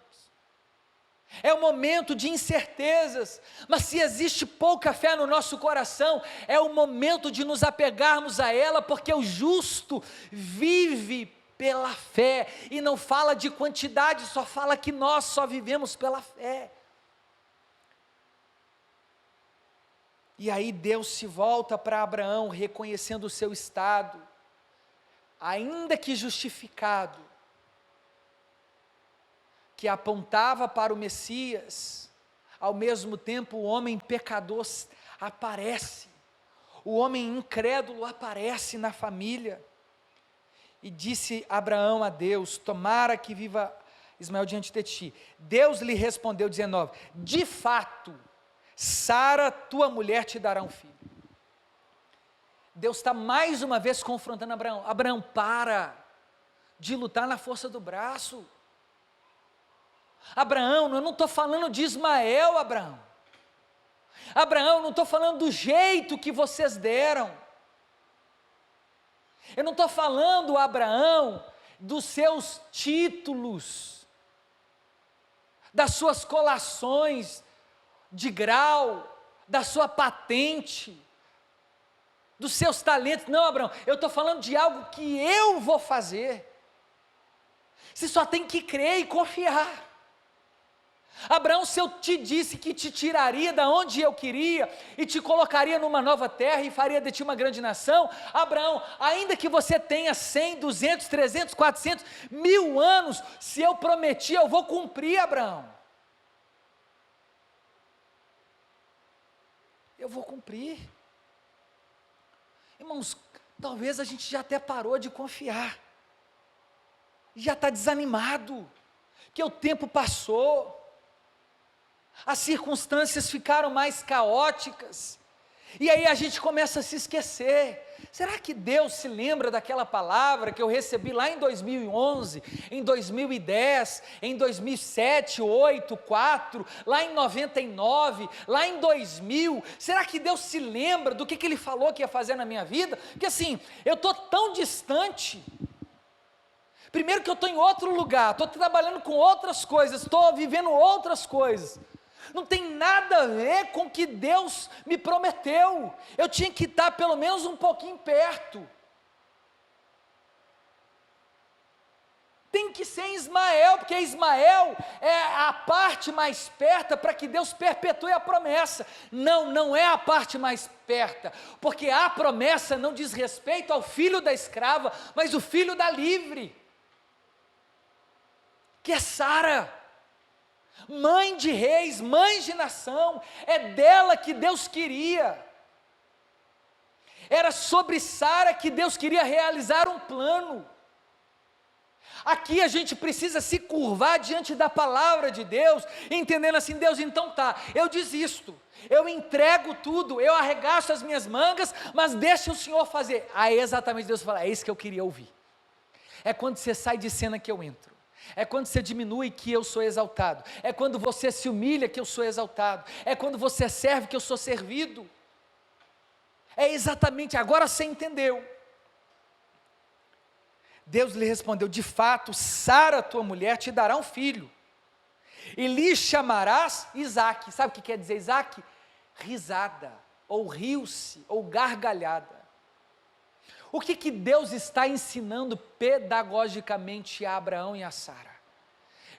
é um momento de incertezas, mas se existe pouca fé no nosso coração, é o momento de nos apegarmos a ela, porque o justo vive pela fé, e não fala de quantidade, só fala que nós só vivemos pela fé. E aí Deus se volta para Abraão, reconhecendo o seu estado, ainda que justificado, que apontava para o Messias. Ao mesmo tempo o homem pecador aparece, o homem incrédulo aparece na família, e disse Abraão a Deus: tomara que viva Ismael diante de ti. Deus lhe respondeu, 19, de fato, Sara, tua mulher, te dará um filho. Deus está mais uma vez confrontando Abraão. Abraão, para de lutar na força do braço. Abraão, eu não estou falando de Ismael, Abraão. Abraão, não estou falando do jeito que vocês deram. Eu não estou falando, Abraão, dos seus títulos, das suas colações de grau, da sua patente, dos seus talentos. Não, Abraão, eu estou falando de algo que eu vou fazer. Você só tem que crer e confiar. Abraão, se eu te disse que te tiraria da onde eu queria, e te colocaria numa nova terra, e faria de ti uma grande nação, Abraão, ainda que você tenha 100, 200, 300, 400, 1000 anos, se eu prometi, eu vou cumprir, Abraão. Eu vou cumprir. Irmãos, talvez a gente já até parou de confiar, já está desanimado, que o tempo passou, as circunstâncias ficaram mais caóticas, e aí a gente começa a se esquecer. Será que Deus se lembra daquela palavra que eu recebi lá em 2011, em 2010, em 2007, 8, 4, lá em 99, lá em 2000, será que Deus se lembra do que Ele falou que ia fazer na minha vida? Porque assim, eu estou tão distante. Primeiro que eu estou em outro lugar, estou trabalhando com outras coisas, estou vivendo outras coisas, não tem nada a ver com o que Deus me prometeu. Eu tinha que estar pelo menos um pouquinho perto. Tem que ser Ismael, porque Ismael é a parte mais perto para que Deus perpetue a promessa. Não, não é a parte mais perto, porque a promessa não diz respeito ao filho da escrava, mas o filho da livre, que é Sara, mãe de reis, mãe de nação. É dela que Deus queria, era sobre Sara que Deus queria realizar um plano. Aqui a gente precisa se curvar diante da palavra de Deus, entendendo assim: Deus, então tá, eu desisto, eu entrego tudo, eu arregaço as minhas mangas, mas deixa o Senhor fazer. Aí exatamente Deus fala: é isso que eu queria ouvir. É quando você sai de cena que eu entro, é quando você diminui que eu sou exaltado, é quando você se humilha que eu sou exaltado, é quando você serve que eu sou servido. É exatamente, agora você entendeu. Deus lhe respondeu: de fato, Sara, tua mulher, te dará um filho, e lhe chamarás Isaque. Sabe o que quer dizer Isaque? Risada, ou riu-se, ou gargalhada. O que Deus está ensinando pedagogicamente a Abraão e a Sara?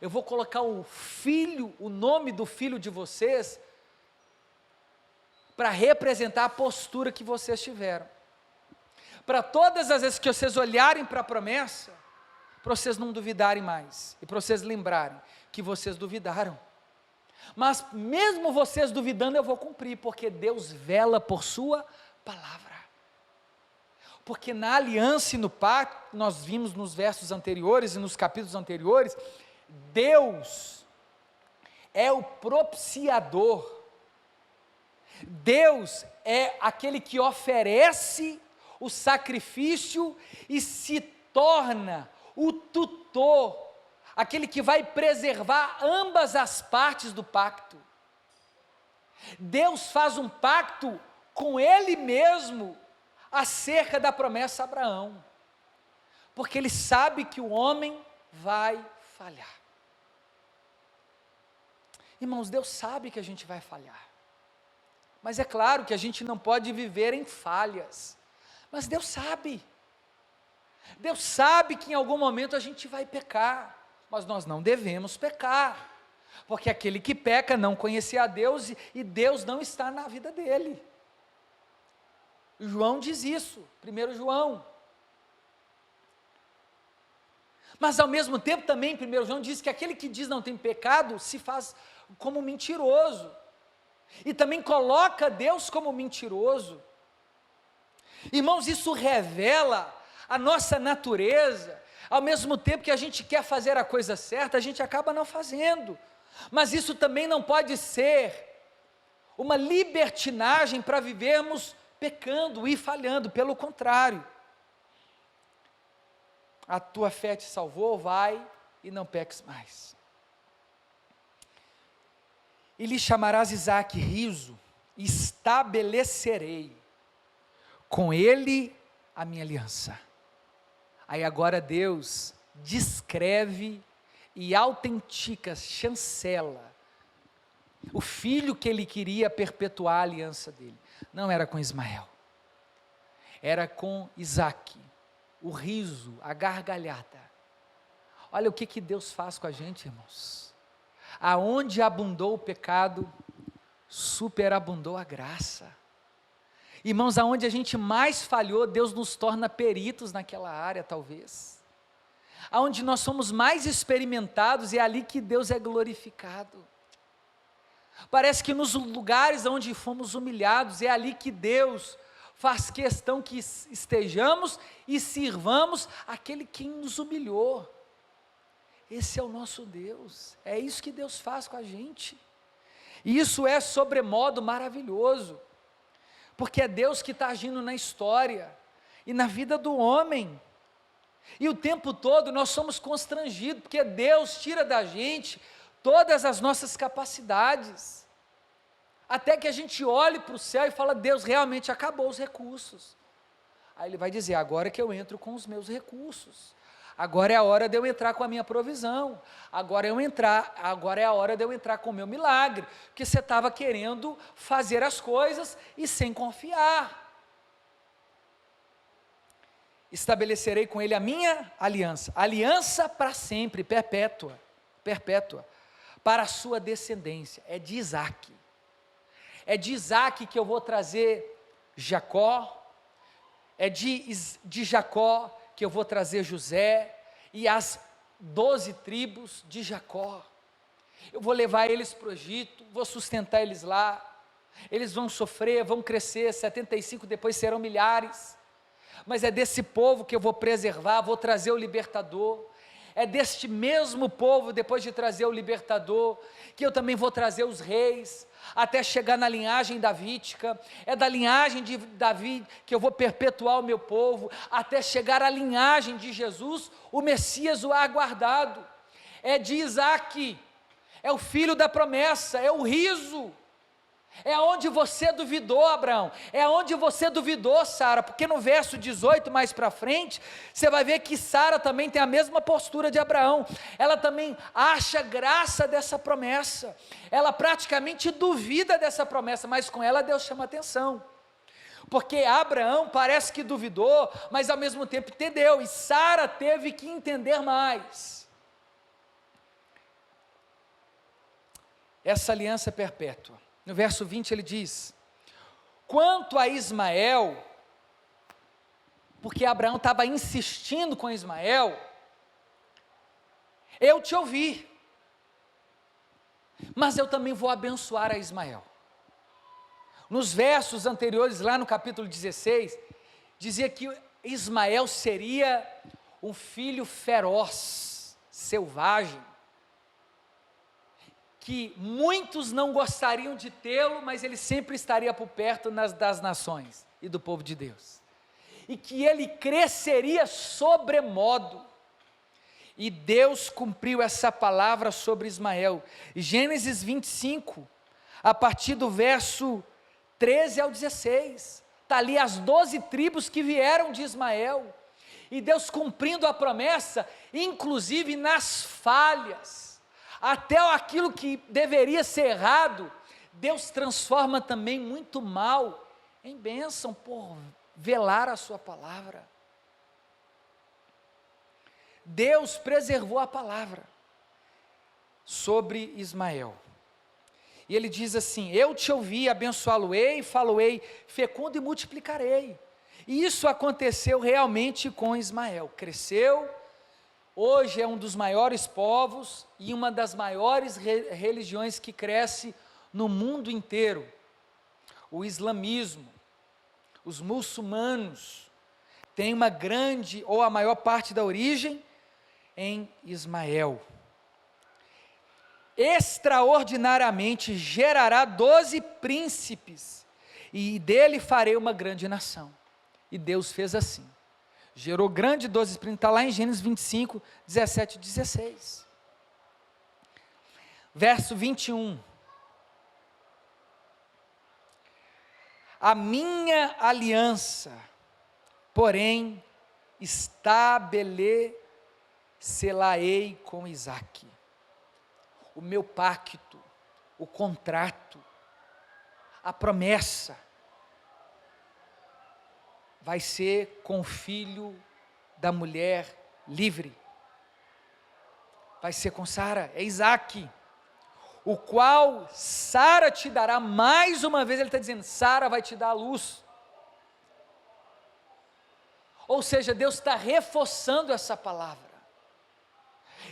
Eu vou colocar o filho, o nome do filho de vocês, para representar a postura que vocês tiveram. Para todas as vezes que vocês olharem para a promessa, para vocês não duvidarem mais, e para vocês lembrarem que vocês duvidaram. Mas mesmo vocês duvidando, eu vou cumprir, porque Deus vela por sua palavra. Porque na aliança e no pacto, nós vimos nos versos anteriores e nos capítulos anteriores, Deus é o propiciador. Deus é aquele que oferece o sacrifício e se torna o tutor, aquele que vai preservar ambas as partes do pacto. Deus faz um pacto com Ele mesmo acerca da promessa a Abraão, porque Ele sabe que o homem vai falhar. Irmãos, Deus sabe que a gente vai falhar, mas é claro que a gente não pode viver em falhas, mas Deus sabe que em algum momento a gente vai pecar, mas nós não devemos pecar, porque aquele que peca não conhecia a Deus e Deus não está na vida dele. João diz isso, 1 João. Mas ao mesmo tempo também 1 João diz que aquele que diz não tem pecado se faz como mentiroso, e também coloca Deus como mentiroso. Irmãos, isso revela a nossa natureza. Ao mesmo tempo que a gente quer fazer a coisa certa, a gente acaba não fazendo, mas isso também não pode ser uma libertinagem para vivermos pecando e falhando, pelo contrário. A tua fé te salvou, vai e não peques mais. E lhe chamarás Isaque riso, e estabelecerei com ele a minha aliança. Aí agora Deus descreve e autentica, chancela o filho que ele queria perpetuar a aliança dele. Não era com Ismael, era com Isaque, o riso, a gargalhada. Olha o que Deus faz com a gente, irmãos. Aonde abundou o pecado, superabundou a graça. Irmãos, aonde a gente mais falhou, Deus nos torna peritos naquela área, talvez. Aonde nós somos mais experimentados, é ali que Deus é glorificado. Parece que nos lugares onde fomos humilhados, é ali que Deus faz questão que estejamos e sirvamos aquele que nos humilhou. Esse é o nosso Deus, é isso que Deus faz com a gente, e isso é sobremodo maravilhoso, porque é Deus que está agindo na história, e na vida do homem, e o tempo todo nós somos constrangidos, porque Deus tira da gente todas as nossas capacidades, até que a gente olhe para o céu e fala, Deus, realmente acabou os recursos, aí Ele vai dizer, agora que eu entro com os meus recursos, agora é a hora de eu entrar com a minha provisão, agora é a hora de eu entrar com o meu milagre, porque você estava querendo fazer as coisas e sem confiar. Estabelecerei com ele a minha aliança para sempre, perpétua, para a sua descendência, é de Isaque que eu vou trazer Jacó, é de Jacó que eu vou trazer José, e as 12 tribos de Jacó, eu vou levar eles para o Egito, vou sustentar eles lá, eles vão sofrer, vão crescer, 75 depois serão milhares, mas é desse povo que eu vou preservar, vou trazer o libertador, é deste mesmo povo, depois de trazer o libertador, que eu também vou trazer os reis, até chegar na linhagem davídica, é da linhagem de Davi que eu vou perpetuar o meu povo, até chegar à linhagem de Jesus, o Messias, o aguardado, é de Isaque, é o filho da promessa, é o riso, é onde você duvidou, Abraão, é onde você duvidou, Sara, porque no verso 18 mais para frente, você vai ver que Sara também tem a mesma postura de Abraão, ela também acha graça dessa promessa, ela praticamente duvida dessa promessa, mas com ela Deus chama atenção, porque Abraão parece que duvidou, mas ao mesmo tempo entendeu, e Sara teve que entender mais, essa aliança perpétua. No verso 20 ele diz, quanto a Ismael, porque Abraão estava insistindo com Ismael, eu te ouvi, mas eu também vou abençoar a Ismael. Nos versos anteriores, lá no capítulo 16, dizia que Ismael seria um filho feroz, selvagem, que muitos não gostariam de tê-lo, mas ele sempre estaria por perto das nações e do povo de Deus. E que ele cresceria sobremodo. E Deus cumpriu essa palavra sobre Ismael. Gênesis 25, a partir do verso 13 ao 16. Está ali as 12 tribos que vieram de Ismael. E Deus cumprindo a promessa, inclusive nas falhas. Até aquilo que deveria ser errado, Deus transforma também muito mal em bênção por velar a sua palavra. Deus preservou a palavra sobre Ismael. E ele diz assim: eu te ouvi, abençoá-lo-ei, falo-ei, fecundo e multiplicarei. E isso aconteceu realmente com Ismael. Cresceu, hoje é um dos maiores povos e uma das maiores religiões que cresce no mundo inteiro. O islamismo, os muçulmanos, têm uma grande ou a maior parte da origem em Ismael. Extraordinariamente gerará 12 príncipes, e dele farei uma grande nação. E Deus fez assim, gerou grande 12 príncipes, está lá em Gênesis 25, 17 e 16. Verso 21. A minha aliança, porém, estabelecerei com Isaque. O meu pacto, o contrato, a promessa, vai ser com o filho da mulher livre. Vai ser com Sara, é Isaque, o qual Sara te dará. Mais uma vez ele está dizendo, Sara vai te dar a luz. Ou seja, Deus está reforçando essa palavra.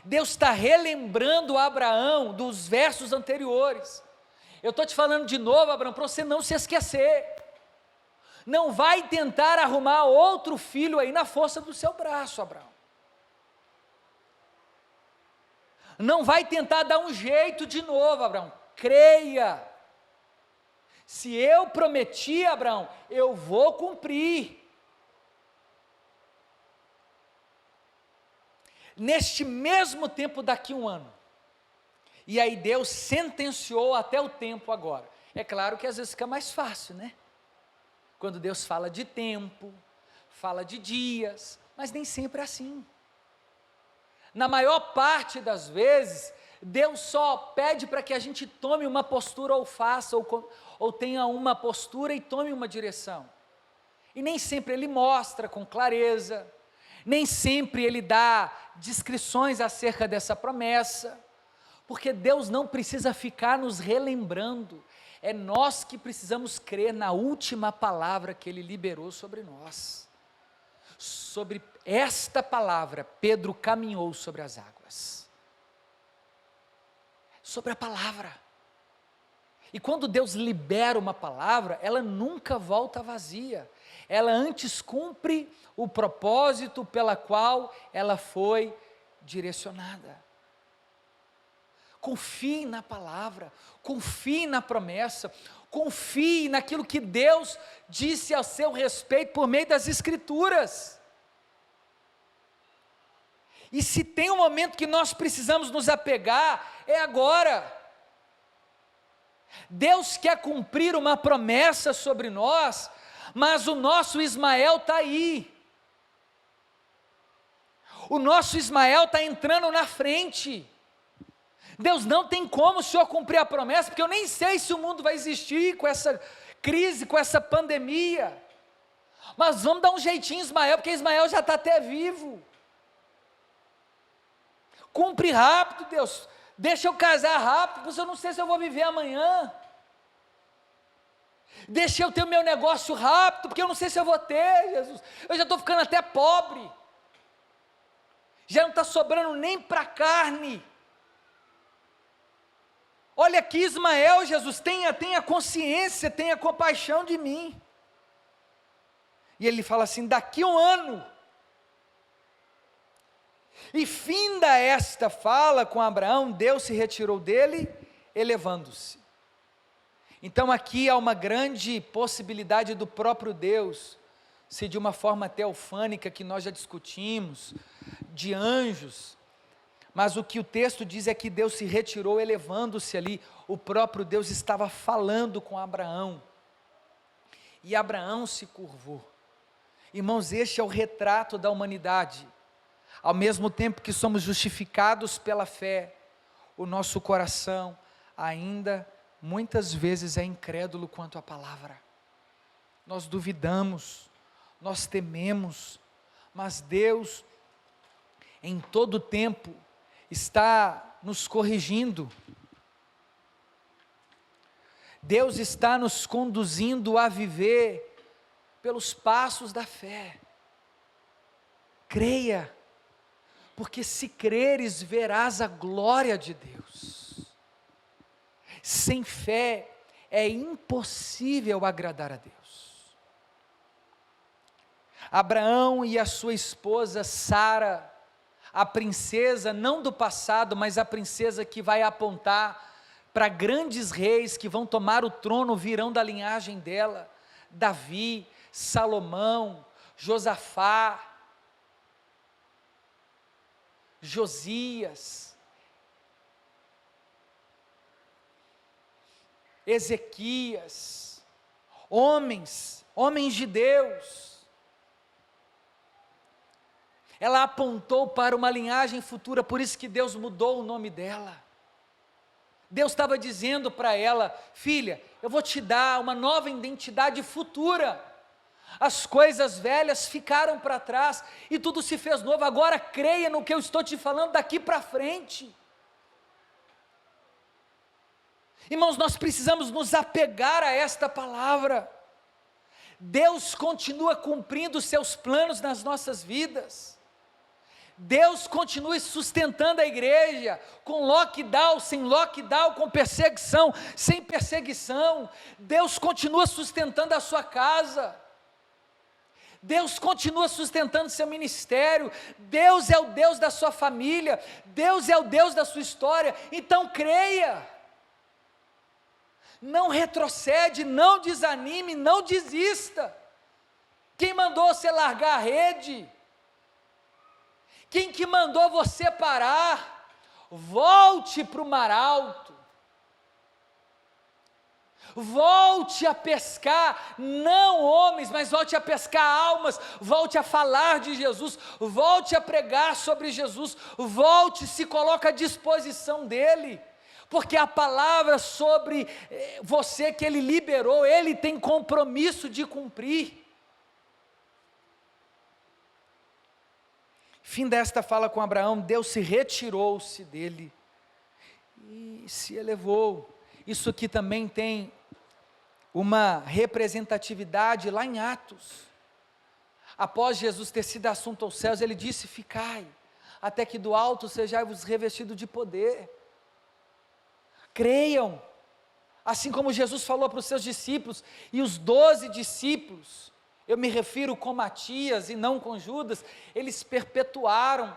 Deus está relembrando Abraão dos versos anteriores. Eu estou te falando de novo, Abraão, para você não se esquecer. Não vai tentar arrumar outro filho aí na força do seu braço, Abraão. Não vai tentar dar um jeito de novo, Abraão. Creia. Se eu prometi, Abraão, eu vou cumprir. Neste mesmo tempo, daqui um ano. E aí Deus sentenciou até o tempo agora. É claro que às vezes fica mais fácil, né? Quando Deus fala de tempo, fala de dias, mas nem sempre é assim. Na maior parte das vezes, Deus só pede para que a gente tome uma postura ou faça, ou tenha uma postura e tome uma direção. E nem sempre Ele mostra com clareza, nem sempre Ele dá descrições acerca dessa promessa, porque Deus não precisa ficar nos relembrando, é nós que precisamos crer na última palavra que Ele liberou sobre nós. Sobre esta palavra, Pedro caminhou sobre as águas. Sobre a palavra. E quando Deus libera uma palavra, ela nunca volta vazia. Ela antes cumpre o propósito pela qual ela foi direcionada. Confie na palavra, confie na promessa, confie naquilo que Deus disse a seu respeito por meio das Escrituras. E se tem um momento que nós precisamos nos apegar, é agora. Deus quer cumprir uma promessa sobre nós, mas o nosso Ismael está aí. O nosso Ismael está entrando na frente. Deus não tem como o Senhor cumprir a promessa, porque eu nem sei se o mundo vai existir com essa crise, com essa pandemia. Mas vamos dar um jeitinho em Ismael, porque Ismael já está até vivo. Cumpre rápido, Deus. Deixa eu casar rápido, porque eu não sei se eu vou viver amanhã. Deixa eu ter o meu negócio rápido, porque eu não sei se eu vou ter, Jesus. Eu já estou ficando até pobre. Já não está sobrando nem para carne. Olha aqui Ismael, Jesus, tenha consciência, tenha compaixão de mim. E ele fala assim, daqui um ano. E finda esta fala com Abraão, Deus se retirou dele elevando-se. Então aqui há uma grande possibilidade do próprio Deus, se de uma forma teofânica que nós já discutimos, de anjos, mas o que o texto diz é que Deus se retirou elevando-se ali, o próprio Deus estava falando com Abraão, e Abraão se curvou. Irmãos, este é o retrato da humanidade. Ao mesmo tempo que somos justificados pela fé, o nosso coração ainda muitas vezes é incrédulo quanto à palavra. Nós duvidamos, nós tememos, mas Deus em todo tempo está nos corrigindo. Deus está nos conduzindo a viver pelos passos da fé. Creia, porque se creres verás a glória de Deus. Sem fé é impossível agradar a Deus. Abraão e a sua esposa Sara, a princesa não do passado, mas a princesa que vai apontar para grandes reis que vão tomar o trono, virão da linhagem dela, Davi, Salomão, Josafá, Josias, Ezequias, homens de Deus. Ela apontou para uma linhagem futura, por isso que Deus mudou o nome dela. Deus estava dizendo para ela: filha, eu vou te dar uma nova identidade futura. As coisas velhas ficaram para trás e tudo se fez novo. Agora creia no que eu estou te falando daqui para frente. Irmãos, nós precisamos nos apegar a esta palavra. Deus continua cumprindo os seus planos nas nossas vidas. Deus continua sustentando a igreja, com lockdown, sem lockdown, com perseguição, sem perseguição. Deus continua sustentando a sua casa. Deus continua sustentando seu ministério. Deus é o Deus da sua família. Deus é o Deus da sua história. Então creia. Não retrocede, não desanime, não desista. Quem mandou você largar a rede? Quem que mandou você parar? Volte para o mar alto. Volte a pescar, não homens, mas volte a pescar almas, volte a falar de Jesus, volte a pregar sobre Jesus, volte, se coloque à disposição dEle, porque a palavra sobre você que Ele liberou, Ele tem compromisso de cumprir. Fim desta fala com Abraão, Deus se retirou-se dele e se elevou. Isso aqui também tem uma representatividade lá em Atos. Após Jesus ter sido assunto aos céus, ele disse: ficai, até que do alto sejais revestido de poder. Creiam, assim como Jesus falou para os seus discípulos, e os 12 discípulos, eu me refiro com Matias e não com Judas, eles perpetuaram,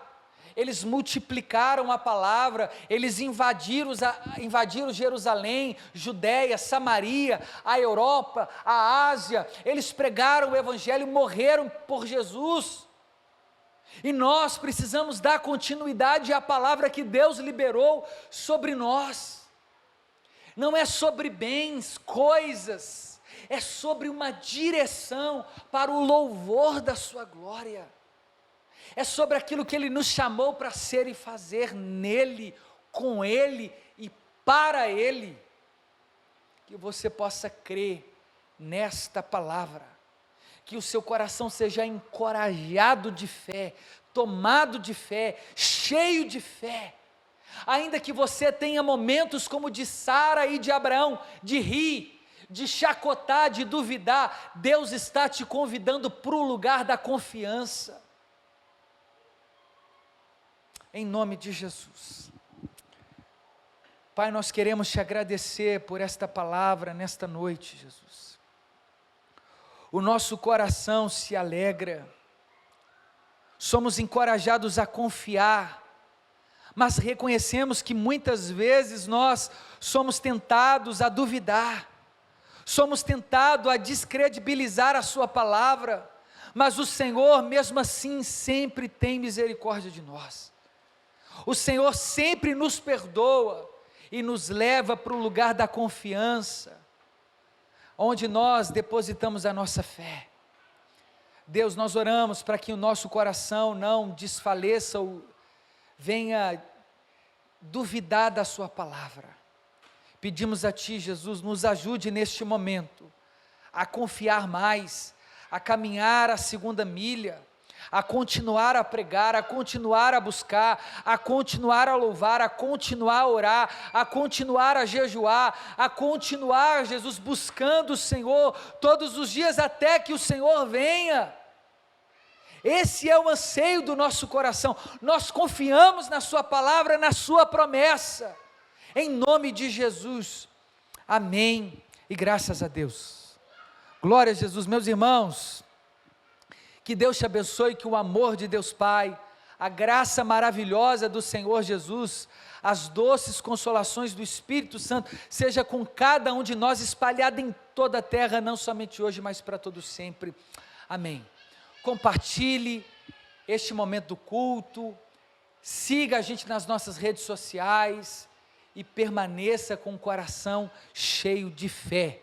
eles multiplicaram a palavra, eles invadiram Jerusalém, Judéia, Samaria, a Europa, a Ásia, eles pregaram o Evangelho, morreram por Jesus, e nós precisamos dar continuidade à palavra que Deus liberou sobre nós. Não é sobre bens, coisas, é sobre uma direção para o louvor da sua glória. É sobre aquilo que Ele nos chamou para ser e fazer nele, com Ele e para Ele. Que você possa crer nesta palavra, que o seu coração seja encorajado de fé, tomado de fé, cheio de fé. Ainda que você tenha momentos como de Sara e de Abraão, de rir, de chacotar, de duvidar, Deus está te convidando para o lugar da confiança. Em nome de Jesus. Pai, nós queremos te agradecer por esta palavra nesta noite, Jesus. O nosso coração se alegra, somos encorajados a confiar, mas reconhecemos que muitas vezes nós somos tentados a duvidar, somos tentados a descredibilizar a sua palavra, mas o Senhor mesmo assim sempre tem misericórdia de nós. O Senhor sempre nos perdoa e nos leva para o lugar da confiança, onde nós depositamos a nossa fé. Deus, nós oramos para que o nosso coração não desfaleça ou venha duvidar da sua palavra. Pedimos a Ti, Jesus, nos ajude neste momento a confiar mais, a caminhar a segunda milha, a continuar a pregar, a continuar a buscar, a continuar a louvar, a continuar a orar, a continuar a jejuar, a continuar, Jesus, buscando o Senhor todos os dias até que o Senhor venha. Esse é o anseio do nosso coração. Nós confiamos na sua palavra, na sua promessa, em nome de Jesus, amém, e graças a Deus. Glória a Jesus. Meus irmãos, que Deus te abençoe, que o amor de Deus Pai, a graça maravilhosa do Senhor Jesus, as doces consolações do Espírito Santo, seja com cada um de nós, espalhada em toda a terra, não somente hoje, mas para todo sempre, amém. Compartilhe este momento do culto, siga a gente nas nossas redes sociais e permaneça com o coração cheio de fé,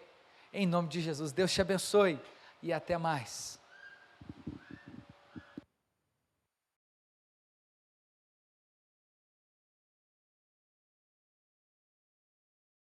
em nome de Jesus. Deus te abençoe e até mais.